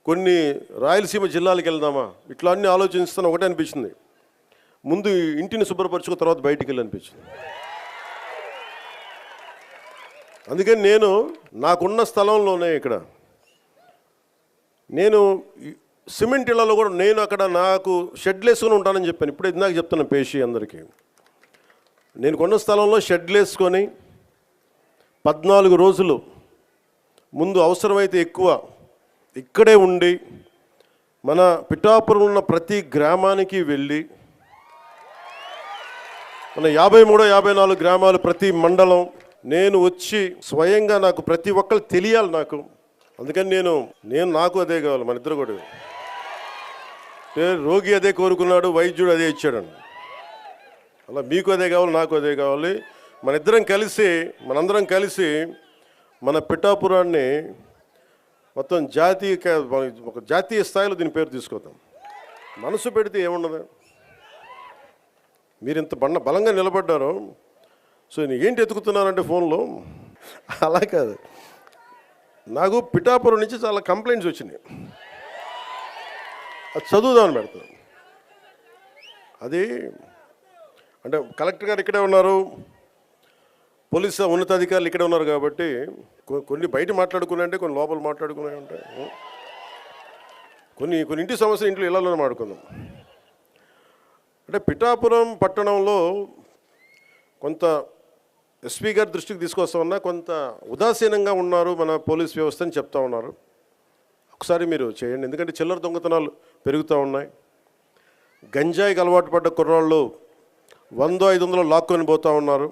కొన్ని రాయలసీమ జిల్లాలకు వెళ్దామా, ఇట్లా అన్నీ ఆలోచిస్తాను. ఒకటే అనిపించింది, ముందు ఇంటిని శుభ్రపరచుకున్న తర్వాత బయటికి వెళ్ళనిపించింది. అందుకని నేను నాకున్న స్థలంలోనే ఇక్కడ నేను సిమెంట్ ఇళ్లలో కూడా నేను అక్కడ నాకు షెడ్లు వేసుకొని ఉంటానని చెప్పాను. ఇప్పుడు ఇందాక చెప్తున్నాను పేషి అందరికీ, నేను కొన్న స్థలంలో షెడ్లు వేసుకొని 14 రోజులు ముందు అవసరమైతే ఎక్కువ ఇక్కడే ఉండి మన పిఠాపురం ఉన్న ప్రతి గ్రామానికి వెళ్ళి, మన 53, 54 గ్రామాలు, ప్రతి మండలం నేను వచ్చి స్వయంగా నాకు ప్రతి ఒక్కరు తెలియాలి నాకు. అందుకని నేను నాకు అదే కావాలి, మన ఇద్దరు కూడా. రోగి అదే కోరుకున్నాడు, వైద్యుడు అదే ఇచ్చాడండి. అలా మీకు అదే కావాలి, నాకు అదే కావాలి. మనందరం కలిసి మన పిఠాపురాన్ని మొత్తం ఒక జాతీయ స్థాయిలో దీని పేరు తీసుకొద్దాం. మనసు పెడితే ఏముండదు. మీరు ఇంత బలంగా నిలబడ్డారు. సో ఏంటి ఎత్తుకుతున్నారంటే ఫోన్లో, అలా కాదు. నాకు పిఠాపురం నుంచి చాలా కంప్లైంట్స్ వచ్చినాయి, అది చదువుదామని పెడతాను. అది అంటే కలెక్టర్ గారు ఇక్కడే ఉన్నారు, పోలీసు ఉన్నతాధికారులు ఇక్కడే ఉన్నారు కాబట్టి కొన్ని బయట మాట్లాడుకున్నాయంటే, కొన్ని లోపల మాట్లాడుకున్నాయి ఉంటాయి. కొన్ని ఇంటి సమస్యలు ఇంట్లో ఇళ్లలోనే మాట్లాడుకుందాం. అంటే పిఠాపురం పట్టణంలో కొంత ఎస్పీ గారి దృష్టికి తీసుకొస్తా ఉన్నా, కొంత ఉదాసీనంగా ఉన్నారు మన పోలీస్ వ్యవస్థ అని చెప్తా ఉన్నారు. ఒకసారి మీరు చేయండి, ఎందుకంటే చిల్లర దొంగతనాలు పెరుగుతూ ఉన్నాయి. గంజాయికి అలవాటు పడ్డ కుర్రాళ్ళు 100-500 లాక్కొని పోతూ ఉన్నారు.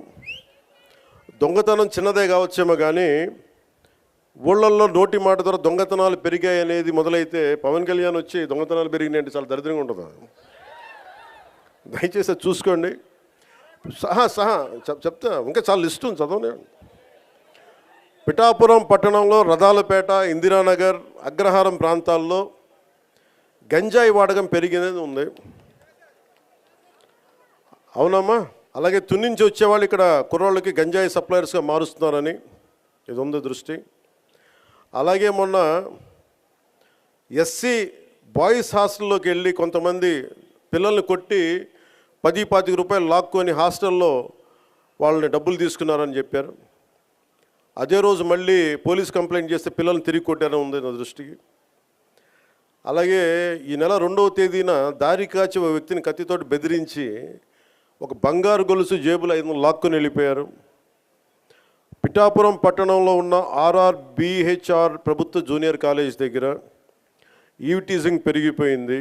దొంగతనం చిన్నదే కావచ్చేమో కానీ ఊళ్ళల్లో నోటి మాట ద్వారా దొంగతనాలు పెరిగాయి అనేది మొదలైతే పవన్ కళ్యాణ్ వచ్చి దొంగతనాలు పెరిగినాయి అంటే చాలా దరిద్రంగా ఉంటుంది. దయచేసి అది చూసుకోండి. చెప్తా, ఇంకా చాలా లిస్ట్ ఉంది, చదవనే. పిఠాపురం పట్టణంలో రథాలపేట, ఇందిరానగర్, అగ్రహారం ప్రాంతాల్లో గంజాయి వాడకం పెరిగినది ఉంది. అవునమ్మా. అలాగే తున్నించి వచ్చేవాళ్ళు ఇక్కడ కుర్రాళ్ళకి గంజాయి సప్లయర్స్గా మారుస్తున్నారని ఇది ఉంది దృష్టి. అలాగే మొన్న ఎస్సీ బాయ్స్ హాస్టల్లోకి వెళ్ళి కొంతమంది పిల్లల్ని కొట్టి 10-25 రూపాయలు లాక్కొని హాస్టల్లో వాళ్ళని డబ్బులు తీసుకున్నారని చెప్పారు. అదే రోజు మళ్ళీ పోలీస్ కంప్లైంట్ చేస్తే పిల్లల్ని తిరిగి కొట్టారని ఉంది నా దృష్టికి. అలాగే ఈ నెల 2వ తేదీన దారి కాచి ఒక వ్యక్తిని కత్తితోటి బెదిరించి ఒక బంగారు గొలుసు జేబులో 500 లాక్కొని వెళ్ళిపోయారు. పిఠాపురం పట్టణంలో ఉన్న RRBHR ప్రభుత్వ జూనియర్ కాలేజ్ దగ్గర ఈవ్టీజింగ్ పెరిగిపోయింది.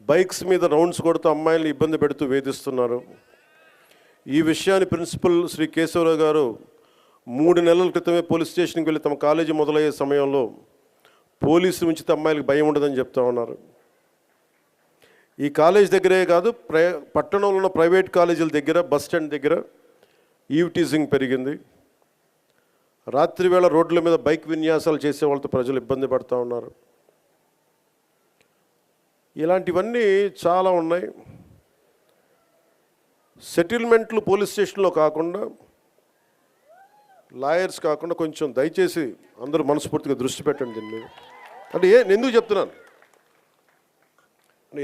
బైక్స్ మీద రౌండ్స్ కొడుతూ అమ్మాయిల్ని ఇబ్బంది పెడుతూ వేధిస్తున్నారు. ఈ విషయాన్ని ప్రిన్సిపల్ శ్రీ కేశవరావు గారు 3 నెలల క్రితమే పోలీస్ స్టేషన్కి వెళ్ళి తమ కాలేజీ మొదలయ్యే సమయంలో పోలీసులు ఉంచితే అమ్మాయిలకు భయం ఉండదని చెప్తా ఉన్నారు. ఈ కాలేజ్ దగ్గరే కాదు, పట్టణంలో ఉన్న ప్రైవేట్ కాలేజీల దగ్గర, బస్ స్టాండ్ దగ్గర ఈవ్టీజింగ్ పెరిగింది. రాత్రి వేళ రోడ్ల మీద బైక్ విన్యాసాలు చేసే వాళ్ళతో ప్రజలు ఇబ్బంది పడుతూ ఉన్నారు. ఇలాంటివన్నీ చాలా ఉన్నాయి. సెటిల్మెంట్లు పోలీస్ స్టేషన్లో కాకుండా, లాయర్స్ కాకుండా కొంచెం దయచేసి అందరూ మనస్ఫూర్తిగా దృష్టి పెట్టండి దీని మీద. అంటే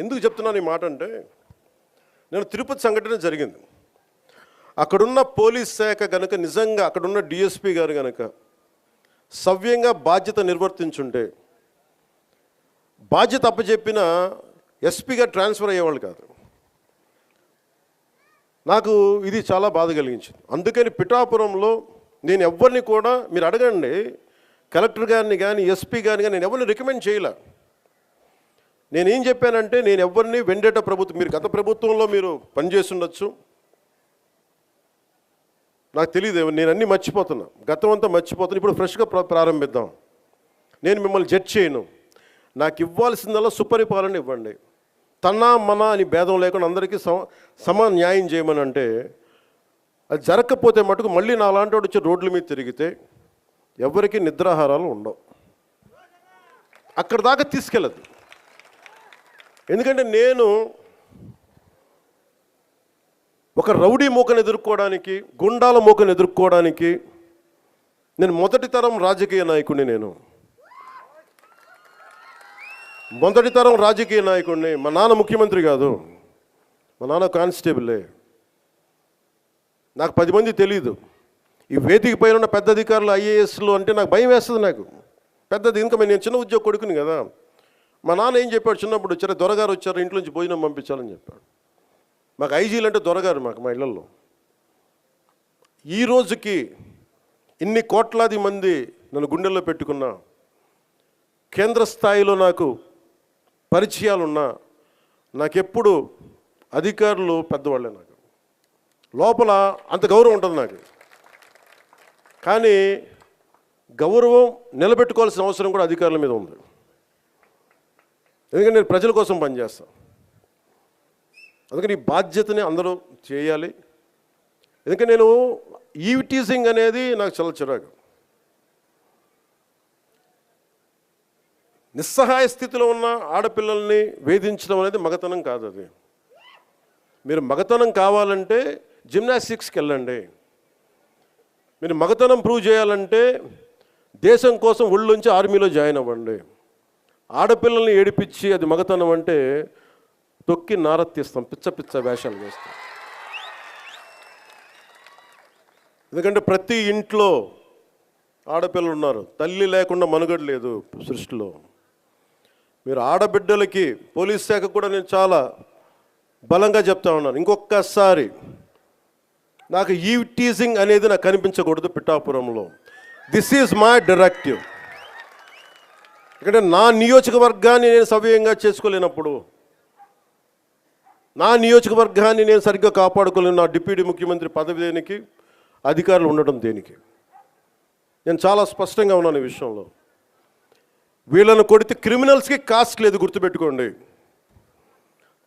ఎందుకు చెప్తున్నాను ఈ మాట అంటే, నేను తిరుపతి సంఘటన జరిగింది. అక్కడున్న పోలీస్ శాఖ కనుక నిజంగా అక్కడున్న DSP గారు కనుక సవ్యంగా బాధ్యత నిర్వర్తించుంటే, బాధ్యత అప్పచెప్పిన SP గారు ట్రాన్స్ఫర్ అయ్యేవాళ్ళు కాదు. నాకు ఇది చాలా బాధ కలిగించింది. అందుకని పిఠాపురంలో నేను ఎవరిని కూడా, మీరు అడగండి కలెక్టర్ గారిని కానీ SP గారిని కానీ, నేను ఎవరిని రికమెండ్ చేయలే. నేనేం చెప్పానంటే, నేను ఎవరిని వెండేట ప్రభుత్వం, మీరు గత ప్రభుత్వంలో మీరు పనిచేసి ఉండొచ్చు, నాకు తెలియదు, నేను అన్నీ మర్చిపోతున్నా, గతం అంతా మర్చిపోతున్నా. ఇప్పుడు ఫ్రెష్గా ప్రారంభిద్దాం. నేను మిమ్మల్ని జడ్జ్ చేయను. నాకు ఇవ్వాల్సిందల్లా సుపరిపాలన ఇవ్వండి. తన్నా మన అని భేదం లేకుండా అందరికీ సమ న్యాయం చేయమని అంటే, అది జరగకపోతే మటుకు మళ్ళీ నా లాంటి వాడు వచ్చి రోడ్ల మీద తిరిగితే ఎవరికి నిద్రాహారాలు ఉండవు. అక్కడ దాకా తీసుకెళ్ళదు. ఎందుకంటే నేను ఒక రౌడీ మూకను ఎదుర్కోవడానికి, గుండాల మూకను ఎదుర్కోవడానికి నేను మొదటి తరం రాజకీయ నాయకుడిని. మొదటి తరం రాజకీయ నాయకుడిని. మా నాన్న ముఖ్యమంత్రి కాదు, మా నాన్న కానిస్టేబులే. నాకు 10 మంది తెలీదు. ఈ వేదిక పైన ఉన్న పెద్ద అధికారులు, IASలు అంటే నాకు భయం వేస్తుంది. నాకు పెద్దది, ఇంకా నేను చిన్న ఉద్యోగ కొడుకుని కదా. మా నాన్న ఏం చెప్పాడు, చిన్నప్పుడు వచ్చారు, దొరగారు వచ్చారు, ఇంట్లోంచి భోజనం పంపించాలని చెప్పాడు. మాకు ఐజీలు అంటే దొరగారు మా ఇళ్లలో. ఈ రోజుకి ఇన్ని కోట్లాది మంది నన్ను గుండెల్లో పెట్టుకున్నా, కేంద్ర స్థాయిలో నాకు పరిచయాలున్నా, నాకెప్పుడు అధికారులు పెద్దవాళ్ళే. నాకు లోపల అంత గౌరవం ఉంటుంది నాకు. కానీ గౌరవం నిలబెట్టుకోవాల్సిన అవసరం కూడా అధికారుల మీద ఉంది. ఎందుకంటే నేను ప్రజల కోసం పనిచేస్తాను. అందుకని ఈ బాధ్యతని అందరూ చేయాలి. ఎందుకంటే నేను ఈవ్టీజింగ్ అనేది నాకు చాలా చిరాకు. నిస్సహాయ స్థితిలో ఉన్న ఆడపిల్లల్ని వేధించడం అనేది మగతనం కాదు. అది మీరు మగతనం కావాలంటే జిమ్నాస్టిక్స్కి వెళ్ళండి. మీరు మగతనం ప్రూవ్ చేయాలంటే దేశం కోసం ఒళ్ళుంచి ఆర్మీలో జాయిన్ అవ్వండి. ఆడపిల్లల్ని ఏడిపించి అది మగతనం అంటే తొక్కి నారత్తిస్తాం, పిచ్చ వేషాలు వేస్తాం. ఎందుకంటే ప్రతి ఇంట్లో ఆడపిల్లలు ఉన్నారు. తల్లి లేకుండా మనుగడ లేదు సృష్టిలో. మీరు ఆడబిడ్డలకి, పోలీస్ శాఖ కూడా నేను చాలా బలంగా చెప్తా ఉన్నాను, ఇంకొకసారి నాకు ఈవ్టీజింగ్ అనేది నాకు కనిపించకూడదు పిఠాపురంలో. This is my directive. ఎందుకంటే నా నియోజకవర్గాన్ని నేను సవ్యంగా చేసుకోలేనప్పుడు, నా నియోజకవర్గాన్ని నేను సరిగ్గా కాపాడుకోలేను, నా డిప్యూటీ ముఖ్యమంత్రి పదవి దేనికి, అధికారులు ఉండడం దేనికి? నేను చాలా స్పష్టంగా ఉన్నాను ఈ విషయంలో. వీళ్ళను కొడితే క్రిమినల్స్కి కాస్ట్ లేదు, గుర్తుపెట్టుకోండి.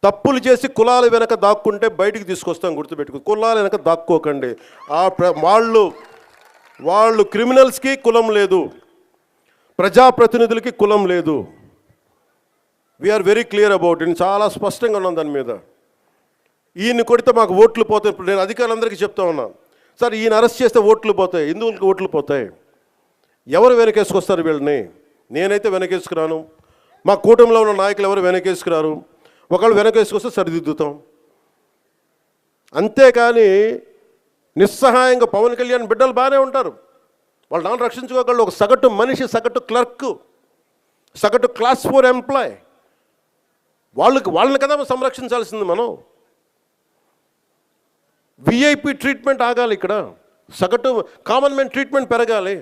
తప్పులు చేసి కులాల వెనక దాక్కుంటే బయటికి తీసుకొస్తాం, గుర్తుపెట్టుకో. కులాల వెనక దాక్కోకండి. వాళ్ళు క్రిమినల్స్కి కులం లేదు, ప్రజాప్రతినిధులకి కులం లేదు. We are very clear about it. చాలా స్పష్టంగా ఉన్నాను దాని మీద. ఈయన్ని కొడితే మాకు ఓట్లు పోతాయి. ఇప్పుడు నేను అధికారులందరికీ చెప్తా ఉన్నాను, సార్ ఈయన అరెస్ట్ చేస్తే ఓట్లు పోతాయి. ఎందుకు ఓట్లు పోతాయి? ఎవరు వెనకేసుకొస్తారు వీళ్ళని? నేనైతే వెనకేసుకురాను, మా కూటమిలో ఉన్న నాయకులు ఎవరు వెనకేసుకురారు, ఒకళ్ళు వెనకేసుకొస్తే సరిదిద్దుతాం. అంతేకాని నిస్సహాయంగా పవన్ కళ్యాణ్ బిడ్డలు బాగానే ఉంటారు, వాళ్ళు నాన్న రక్షించుకోగలరు. ఒక సగటు మనిషి, సగటు క్లర్క్, సగటు క్లాస్ 4 ఎంప్లాయ్, వాళ్ళని కదా సంరక్షించాల్సింది మనం. విఐపి ట్రీట్మెంట్ ఆగాలి ఇక్కడ, సగటు కామన్ మ్యాన్ ట్రీట్మెంట్ పెరగాలి.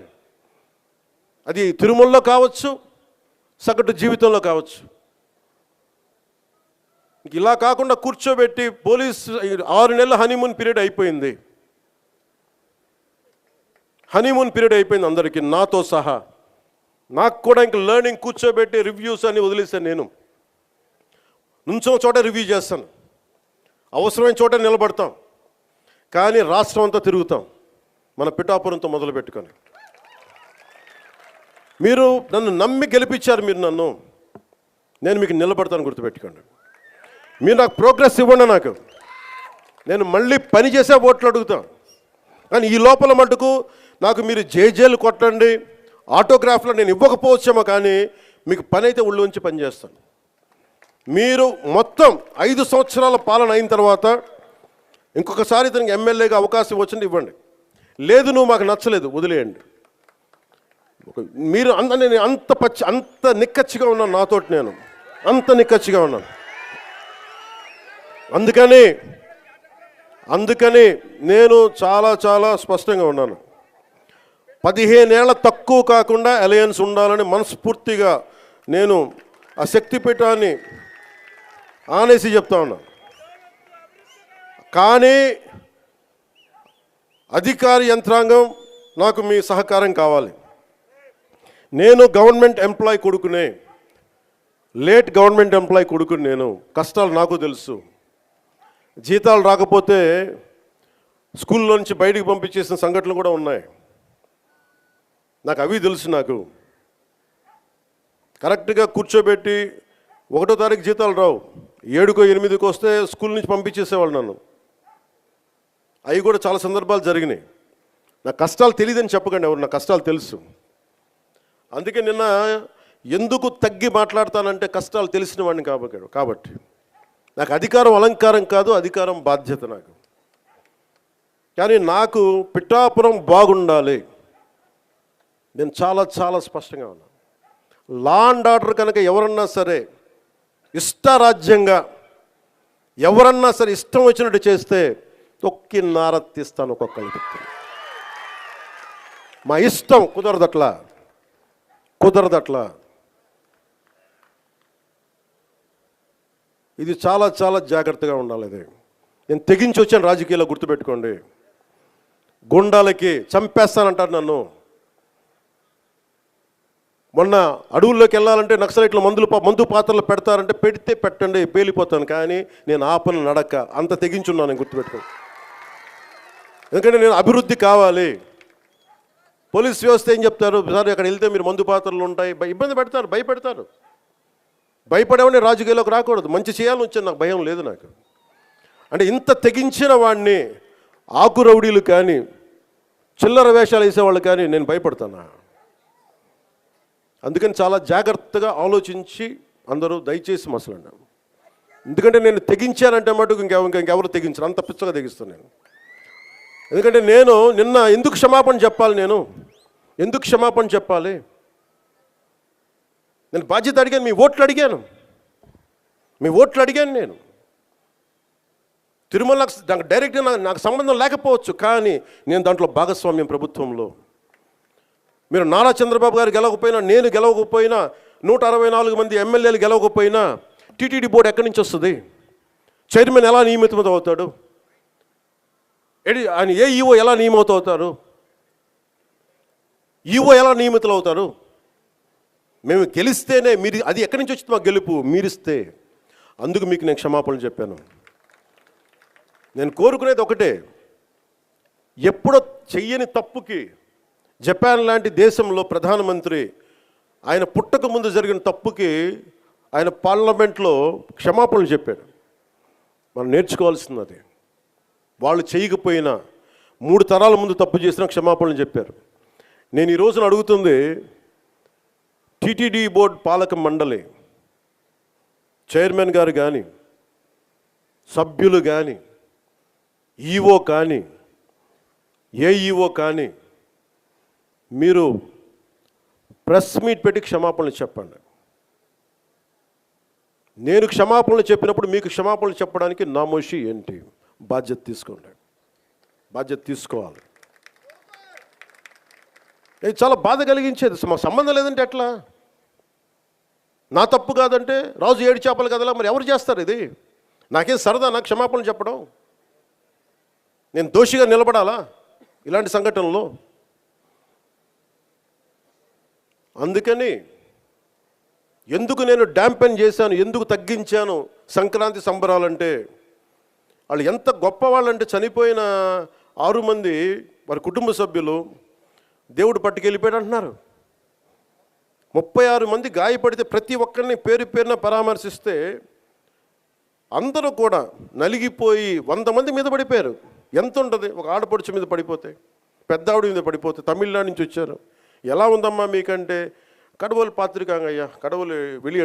అది తిరుమలలో కావచ్చు, సగటు జీవితంలో కావచ్చు. ఇలా కాకుండా కూర్చోబెట్టి పోలీస్ 6 నెలల హనీమూన్ పీరియడ్ అయిపోయింది. హనీమూన్ పీరియడ్ అయిపోయింది అందరికీ, నాతో సహా. నాకు కూడా ఇంక లెర్నింగ్ కూర్చోబెట్టి రివ్యూస్ అని వదిలేసాను. నేను నుంచో చోట రివ్యూ చేస్తాను, అవసరమైన చోట నిలబడతాం, కానీ రాష్ట్రం అంతా తిరుగుతాం, మన పిఠాపురంతో మొదలు పెట్టుకొని. మీరు నన్ను నమ్మి గెలిపించారు, మీరు నన్ను, నేను మీకు నిలబడతాను, గుర్తుపెట్టుకోండి. మీరు నాకు ప్రోగ్రెస్ ఇవ్వండి, నాకు నేను మళ్ళీ పని చేసే ఓట్లు అడుగుతాను. కానీ ఈ లోపల మటుకు నాకు మీరు జేజేలు కొట్టండి, ఆటోగ్రాఫ్లో నేను ఇవ్వకపోవచ్చేమో, కానీ మీకు పని అయితే ఉళ్ళు ఉంచి పనిచేస్తాను. మీరు మొత్తం 5 సంవత్సరాల పాలన అయిన తర్వాత ఇంకొకసారి ఇతనికి ఎమ్మెల్యేగా అవకాశం వచ్చింది ఇవ్వండి, లేదు నువ్వు మాకు నచ్చలేదు వదిలేయండి. మీరు నేను అంత నిక్కచ్చిగా ఉన్నాను, నాతోటి నేను అంత నిక్కచ్చిగా ఉన్నాను. అందుకని నేను చాలా స్పష్టంగా ఉన్నాను. 15 ఏళ్ల తక్కువ కాకుండా అలయన్స్ ఉండాలని మనస్ఫూర్తిగా నేను ఆ శక్తిపీఠాన్ని ఆనేసి చెప్తా ఉన్నాను. కానీ అధికార యంత్రాంగం నాకు మీ సహకారం కావాలి. నేను గవర్నమెంట్ ఎంప్లాయ్ కొడుకునే, లేట్ గవర్నమెంట్ ఎంప్లాయ్ కొడుకుని, నేను కష్టాలు నాకు తెలుసు. జీతాలు రాకపోతే స్కూల్లో నుంచి బయటికి పంపించేసిన సంఘటనలు కూడా ఉన్నాయి, నాకు అవి తెలుసు. నాకు కరెక్ట్గా కూర్చోబెట్టి 1వ తారీఖు జీతాలు రావు, 7కో 8కో వస్తే స్కూల్ నుంచి పంపించేసేవాళ్ళు నన్ను. అవి కూడా చాలా సందర్భాలు జరిగినాయి. నా కష్టాలు తెలియదని చెప్పకండి ఎవరు, నా కష్టాలు తెలుసు. అందుకే నిన్న ఎందుకు తగ్గి మాట్లాడతానంటే కష్టాలు తెలిసిన వాడిని కాబట్టి. నాకు అధికారం అలంకారం కాదు, అధికారం బాధ్యత నాకు. కానీ నాకు పిఠాపురం బాగుండాలి, నేను చాలా స్పష్టంగా ఉన్నాను. లా అండ్ ఆర్డర్ కనుక ఎవరన్నా సరే ఇష్టారాజ్యంగా ఎవరన్నా సరే ఇష్టం వచ్చినట్టు చేస్తే తొక్కి నారత్తిస్తాను ఒక్కొక్కరికి. మా ఇష్టం కుదరదట్లా. ఇది చాలా జాగ్రత్తగా ఉండాలి. ఇది నేను తెగించి వచ్చాను రాజకీయాల్లో, గుర్తుపెట్టుకోండి. గుండాలకి చంపేస్తానంటారు నన్ను. మొన్న అడవుల్లోకి వెళ్ళాలంటే నక్సలైట్లు మందు పాత్రలు పెడతారంటే పెడితే పెట్టండి, పేలిపోతాను, కానీ నేను ఆపను నడక. అంత తెగించున్నాను, నేను గుర్తుపెట్టుకోండి. ఎందుకంటే నేను అభివృద్ధి కావాలి. పోలీస్ వ్యవస్థ ఏం చెప్తారు, సార్ అక్కడ వెళ్తే మీరు మందు పాత్రలు ఉంటాయి, ఇబ్బంది పెడతారు, భయపెడతారు. భయపడేవాడిని రాజకీయాల్లోకి రాకూడదు, మంచి చేయాలని వచ్చాను, నాకు భయం లేదు నాకు. అంటే ఇంత తెగించిన వాడిని ఆకు రౌడీలు కానీ చిల్లర వేషాలు వేసేవాళ్ళు కానీ నేను భయపడతానా? అందుకని చాలా జాగ్రత్తగా ఆలోచించి అందరూ దయచేసి మసలండి. ఎందుకంటే నేను తెగించానంటే మటుకు ఇంకెవరు తెగించరు, అంత పిచ్చగా తెగిస్తాను నేను. ఎందుకంటే నేను నిన్న ఎందుకు క్షమాపణ చెప్పాలి, ఎందుకు క్షమాపణ చెప్పాలి? నేను బాధ్యత అడిగాను, మీ ఓట్లు అడిగాను నేను. తిరుమల డైరెక్ట్గా నాకు సంబంధం లేకపోవచ్చు, కానీ నేను దాంట్లో భాగస్వామ్యం ప్రభుత్వంలో. మీరు నారా చంద్రబాబు గారు గెలవకపోయినా, నేను గెలవకపోయినా, 164 మంది ఎమ్మెల్యేలు గెలవకపోయినా టీటీడీ బోర్డు ఎక్కడి నుంచి వస్తుంది? చైర్మన్ ఎలా నియమితం అవుతాడు? ఆయన ఈఓ ఎలా నియమితం అవుతారు? ఈఓ ఎలా నియమితులు అవుతారు? మేము గెలిస్తేనే మీరు, అది ఎక్కడి నుంచి వచ్చింది మాకు గెలుపు? మీరిస్తే. అందుకు మీకు నేను క్షమాపణలు చెప్పాను. నేను కోరుకునేది ఒకటే, ఎప్పుడో చెయ్యని తప్పుకి జపాన్ లాంటి దేశంలో ప్రధానమంత్రి ఆయన పుట్టక ముందు జరిగిన తప్పుకి ఆయన పార్లమెంట్లో క్షమాపణలు చెప్పాడు. మనం నేర్చుకోవాల్సింది అది. వాళ్ళు చేయకపోయినా 3 తరాల ముందు తప్పు చేసినా క్షమాపణలు చెప్పారు. నేను ఈ రోజున అడుగుతుంది, టీటీడీ బోర్డు పాలక మండలి చైర్మన్ గారు కానీ, సభ్యులు కానీ, ఈఓ కానీ, ఏఈఓ కానీ మీరు ప్రెస్ మీట్ పెట్టి క్షమాపణలు చెప్పండి. నేను క్షమాపణలు చెప్పినప్పుడు మీకు క్షమాపణలు చెప్పడానికి నామోషి ఏంటి? బాధ్యత తీసుకోండి, బాధ్యత తీసుకోవాలి. ఇది చాలా బాధ కలిగించేది. మాకు సంబంధం లేదంటే ఎట్లా? నా తప్పు కాదంటే రాజు 7 చేపలు కదలా, మరి ఎవరు చేస్తారు ఇది? నాకేం సరదా నాకు క్షమాపణలు చెప్పడం? నేను దోషిగా నిలబడాలా ఇలాంటి సంఘటనలో? అందుకని ఎందుకు నేను డ్యాంపెన్ చేశాను, ఎందుకు తగ్గించాను సంక్రాంతి సంబరాలంటే, వాళ్ళు ఎంత గొప్పవాళ్ళంటే చనిపోయిన 6 మంది వారి కుటుంబ సభ్యులు దేవుడు పట్టుకెళ్ళిపోయాడు అంటున్నారు. 36 మంది గాయపడితే ప్రతి ఒక్కరిని పేరు పేరున పరామర్శిస్తే అందరూ కూడా నలిగిపోయి 100 మంది మీద పడిపోయారు. ఎంత ఉంటుంది ఒక ఆడపడుచు మీద పడిపోతే, పెద్ద ఆవిడ మీద పడిపోతే? తమిళనాడు నుంచి వచ్చారు. ఎలా ఉందమ్మా మీకంటే, కడవలు పాత్రికాంగయ్యా, కడవలు వెళ్ళి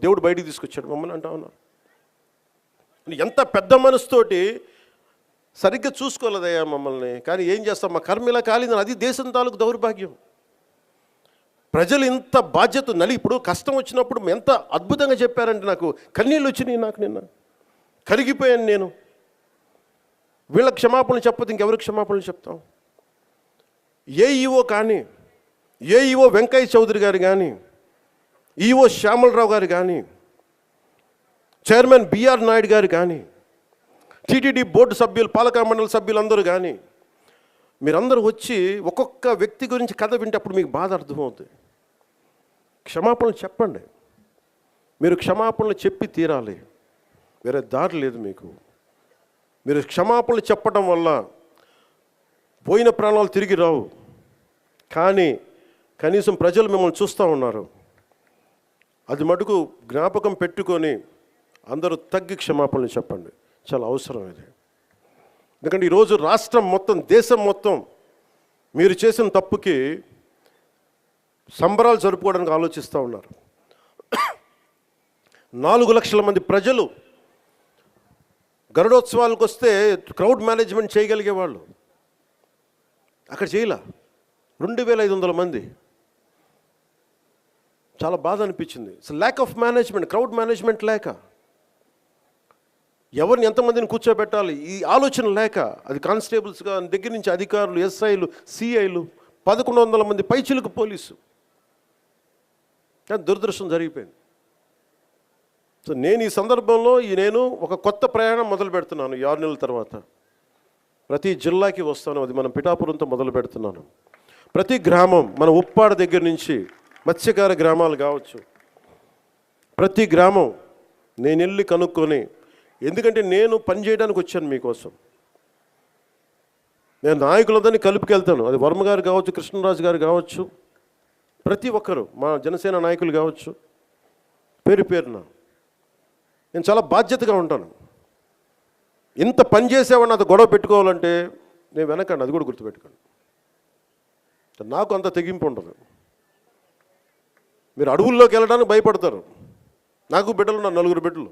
దేవుడు బయటికి తీసుకొచ్చాడు మమ్మల్ని అంటా ఉన్నారు. ఎంత పెద్ద మనసుతోటి సరిగ్గా చూసుకోలేదయ్యా మమ్మల్ని, కానీ ఏం చేస్తాం, మా కర్మ ఇలా కాలిందని. అది దేశం తాలూకు దౌర్భాగ్యం. ప్రజలు ఇంత బాధ్యత ఇప్పుడు కష్టం వచ్చినప్పుడు ఎంత అద్భుతంగా చెప్పారంటే నాకు కన్నీళ్ళు వచ్చినాయి. నాకు నిన్న కరిగిపోయాను నేను. వీళ్ళకి క్షమాపణలు చెప్పదు ఇంకెవరికి క్షమాపణలు చెప్తాం? ఏఈఓ కానీ, ఏఈఓ వెంకయ్య చౌదరి గారు కానీ, ఈఓ శ్యామలరావు గారు కానీ, చైర్మన్ బిఆర్ నాయుడు గారు కానీ, టీటీడీ బోర్డు సభ్యులు, పాలకా మండలి సభ్యులు అందరూ కానీ, మీరందరూ వచ్చి ఒక్కొక్క వ్యక్తి గురించి కథ వింటప్పుడు మీకు బాధ అర్థమవుతుంది. క్షమాపణలు చెప్పండి. మీరు క్షమాపణలు చెప్పి తీరాలి, వేరే దారి లేదు మీకు. మీరు క్షమాపణలు చెప్పడం వల్ల పోయిన ప్రాణాలు తిరిగి రావు, కానీ కనీసం ప్రజలు మిమ్మల్ని చూస్తూ ఉన్నారు. అది మటుకు జ్ఞాపకం పెట్టుకొని అందరూ తగ్గి క్షమాపణలు చెప్పండి. చాలా అవసరం ఇది. ఎందుకంటే ఈరోజు రాష్ట్రం మొత్తం, దేశం మొత్తం మీరు చేసిన తప్పుకి సంబరాలు జరుపుకోవడానికి ఆలోచిస్తూ ఉన్నారు. 4 లక్షల మంది ప్రజలు గరుడోత్సవాలకు వస్తే క్రౌడ్ మేనేజ్మెంట్ చేయగలిగేవాళ్ళు, అక్కడ చేయలే. 2500 మంది. చాలా బాధ అనిపించింది. Lack of management, crowd management లేక, ఎవరిని ఎంతమందిని కూర్చోబెట్టాలి ఈ ఆలోచన లేక, అది కానిస్టేబుల్స్గా దగ్గర నుంచి అధికారులు, ఎస్ఐలు, సిఐలు, 1100 మంది పైచిలకు పోలీసు. దురదృష్టం జరిగిపోయింది. సో నేను ఈ సందర్భంలో నేను ఒక కొత్త ప్రయాణం మొదలు పెడుతున్నాను. 6 నెలల తర్వాత ప్రతి జిల్లాకి వస్తాను. అది మనం పిఠాపురంతో మొదలు పెడుతున్నాను. ప్రతి గ్రామం, మన ఉప్పాడ దగ్గర నుంచి మత్స్యకార గ్రామాలు కావచ్చు, ప్రతి గ్రామం నేను వెళ్ళి కనుక్కొని, ఎందుకంటే నేను పనిచేయడానికి వచ్చాను మీకోసం. నేను నాయకులందరినీ కలుపుకెళ్తాను. అది వర్మ గారు కావచ్చు, కృష్ణరాజు గారు కావచ్చు, ప్రతి ఒక్కరు, మా జనసేన నాయకులు కావచ్చు, పేరు పేరున నేను చాలా బాధ్యతగా ఉంటాను. ఇంత పని చేసేవాడిని అది గొడవ పెట్టుకోవాలంటే నేను వెనకండి, అది కూడా గుర్తుపెట్టుకోండి. నాకు అంత తెగింపు ఉండదు. మీరు అడవుల్లోకి వెళ్ళడానికి భయపడతారు. నాకు బిడ్డలు, నా 4 బిడ్డలు.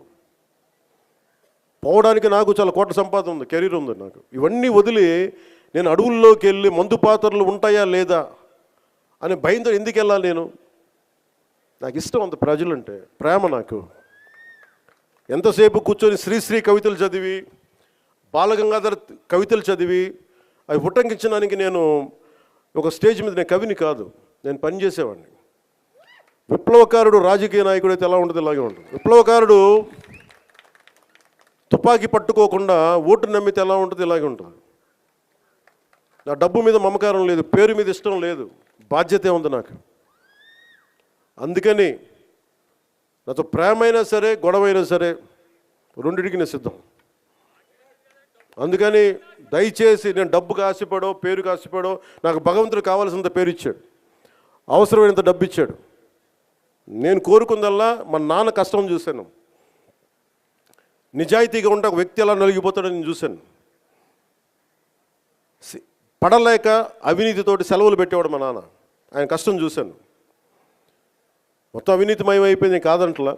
పోవడానికి నాకు చాలా కోట్ల సంపాదన ఉంది, కెరీర్ ఉంది నాకు. ఇవన్నీ వదిలి నేను అడవుల్లోకి వెళ్ళి మందు పాత్రలు ఉంటాయా లేదా అని భయంతో ఎందుకు వెళ్ళాలి నేను? నాకు ఇష్టం అంత ప్రజలంటే, ప్రేమ నాకు. ఎంతసేపు కూర్చొని శ్రీశ్రీ కవితలు చదివి, బాలగంగాధర్ కవితలు చదివి అవి ఉటంకించడానికి నేను ఒక స్టేజ్ మీద, నేను కవిని కాదు, నేను పనిచేసేవాడిని. విప్లవకారుడు రాజకీయ నాయకుడు అయితే ఎలా ఉంటుంది, ఇలాగే ఉంటుంది. విప్లవకారుడు తుపాకీ పట్టుకోకుండా ఓటు నమ్మితే ఎలా ఉంటుంది, ఇలాగే ఉంటుంది. నా డబ్బు మీద మమకారం లేదు, పేరు మీద ఇష్టం లేదు, బాధ్యతే ఉంది నాకు. అందుకని నాతో ప్రేమ అయినా సరే, గొడవ అయినా సరే, రెండింటికి నేను సిద్ధం. అందుకని దయచేసి నేను డబ్బుకి ఆశపడో, పేరుకి ఆశపడో, నాకు భగవంతుడు కావాల్సినంత పేరు ఇచ్చాడు, అవసరమైనంత డబ్బు ఇచ్చాడు. నేను కోరుకుందల్లా మా నాన్న కష్టం చూశాను. నిజాయితీగా ఉంటే ఒక వ్యక్తి ఎలా నలిగిపోతాడో నేను చూశాను. పడలేక అవినీతితోటి సెలవులు పెట్టేవాడు మా నాన్న, ఆయన కష్టం చూశాను. మొత్తం అవినీతిమయం అయిపోయింది కాదంటలా.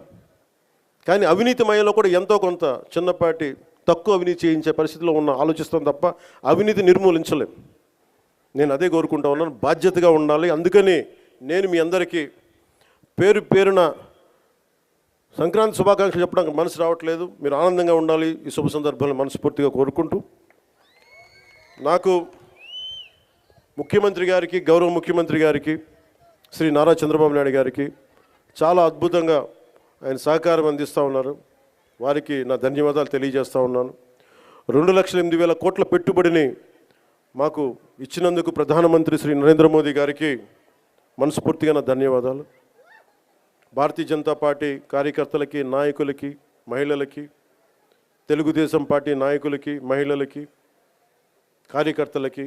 కానీ అవినీతిమయంలో కూడా ఎంతో కొంత చిన్నపాటి తక్కువ అవినీతి చేయించే పరిస్థితిలో ఆలోచిస్తాం తప్ప అవినీతి నిర్మూలించలేం. నేను అదే కోరుకుంటా ఉన్నాను, బాధ్యతగా ఉండాలి. అందుకని నేను మీ అందరికీ పేరు పేరున సంక్రాంతి శుభాకాంక్షలు చెప్పడానికి మనసు రావట్లేదు. మీరు ఆనందంగా ఉండాలి ఈ శుభ సందర్భంలో మనస్ఫూర్తిగా కోరుకుంటూ, నాకు ముఖ్యమంత్రి గారికి, గౌరవ ముఖ్యమంత్రి గారికి, శ్రీ నారా చంద్రబాబు నాయుడు గారికి చాలా అద్భుతంగా ఆయన సహకారం అందిస్తూ ఉన్నారు. వారికి నా ధన్యవాదాలు తెలియజేస్తూ ఉన్నాను. 2,08,000 కోట్ల పెట్టుబడిని మాకు ఇచ్చినందుకు ప్రధానమంత్రి శ్రీ నరేంద్ర మోదీ గారికి మనస్ఫూర్తిగా నా ధన్యవాదాలు. భారతీయ జనతా పార్టీ కార్యకర్తలకి, నాయకులకి, మహిళలకి, తెలుగుదేశం పార్టీ నాయకులకి, మహిళలకి, కార్యకర్తలకి,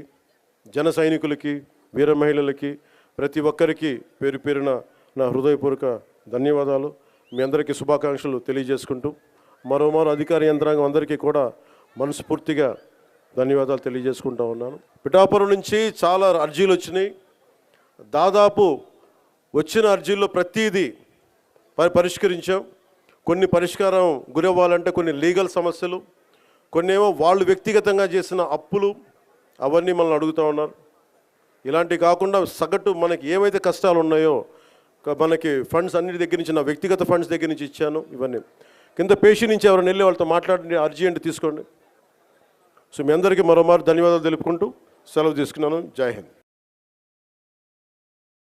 జన సైనికులకి, వీర మహిళలకి, ప్రతి ఒక్కరికి పేరు పేరున నా హృదయపూర్వక ధన్యవాదాలు. మీ అందరికీ శుభాకాంక్షలు తెలియజేసుకుంటూ మరోమారు అధికార యంత్రాంగం అందరికీ కూడా మనస్ఫూర్తిగా ధన్యవాదాలు తెలియజేసుకుంటూ ఉన్నాను. పిఠాపురం నుంచి చాలా అర్జీలు వచ్చినాయి. దాదాపు వచ్చిన అర్జీల్లో ప్రతిదీ పరిష్కరించాం. కొన్ని పరిష్కారం గురవ్వాలంటే కొన్ని లీగల్ సమస్యలు, కొన్ని ఏమో వాళ్ళు వ్యక్తిగతంగా చేసిన అప్పులు, అవన్నీ మనల్ని అడుగుతూ ఉన్నారు. ఇలాంటివి కాకుండా సగటు మనకి ఏవైతే కష్టాలు ఉన్నాయో మనకి ఫండ్స్ అన్నిటి దగ్గర నుంచి, నా వ్యక్తిగత ఫండ్స్ దగ్గర నుంచి ఇచ్చాను. ఇవన్నీ కింద పేషీ నుంచి ఎవరైనా వెళ్ళి వాళ్ళతో మాట్లాడి అర్జీ అంటే తీసుకోండి. సో మీ అందరికీ మరోమారు ధన్యవాదాలు తెలుపుకుంటూ సెలవు తీసుకున్నాను. జై హింద్.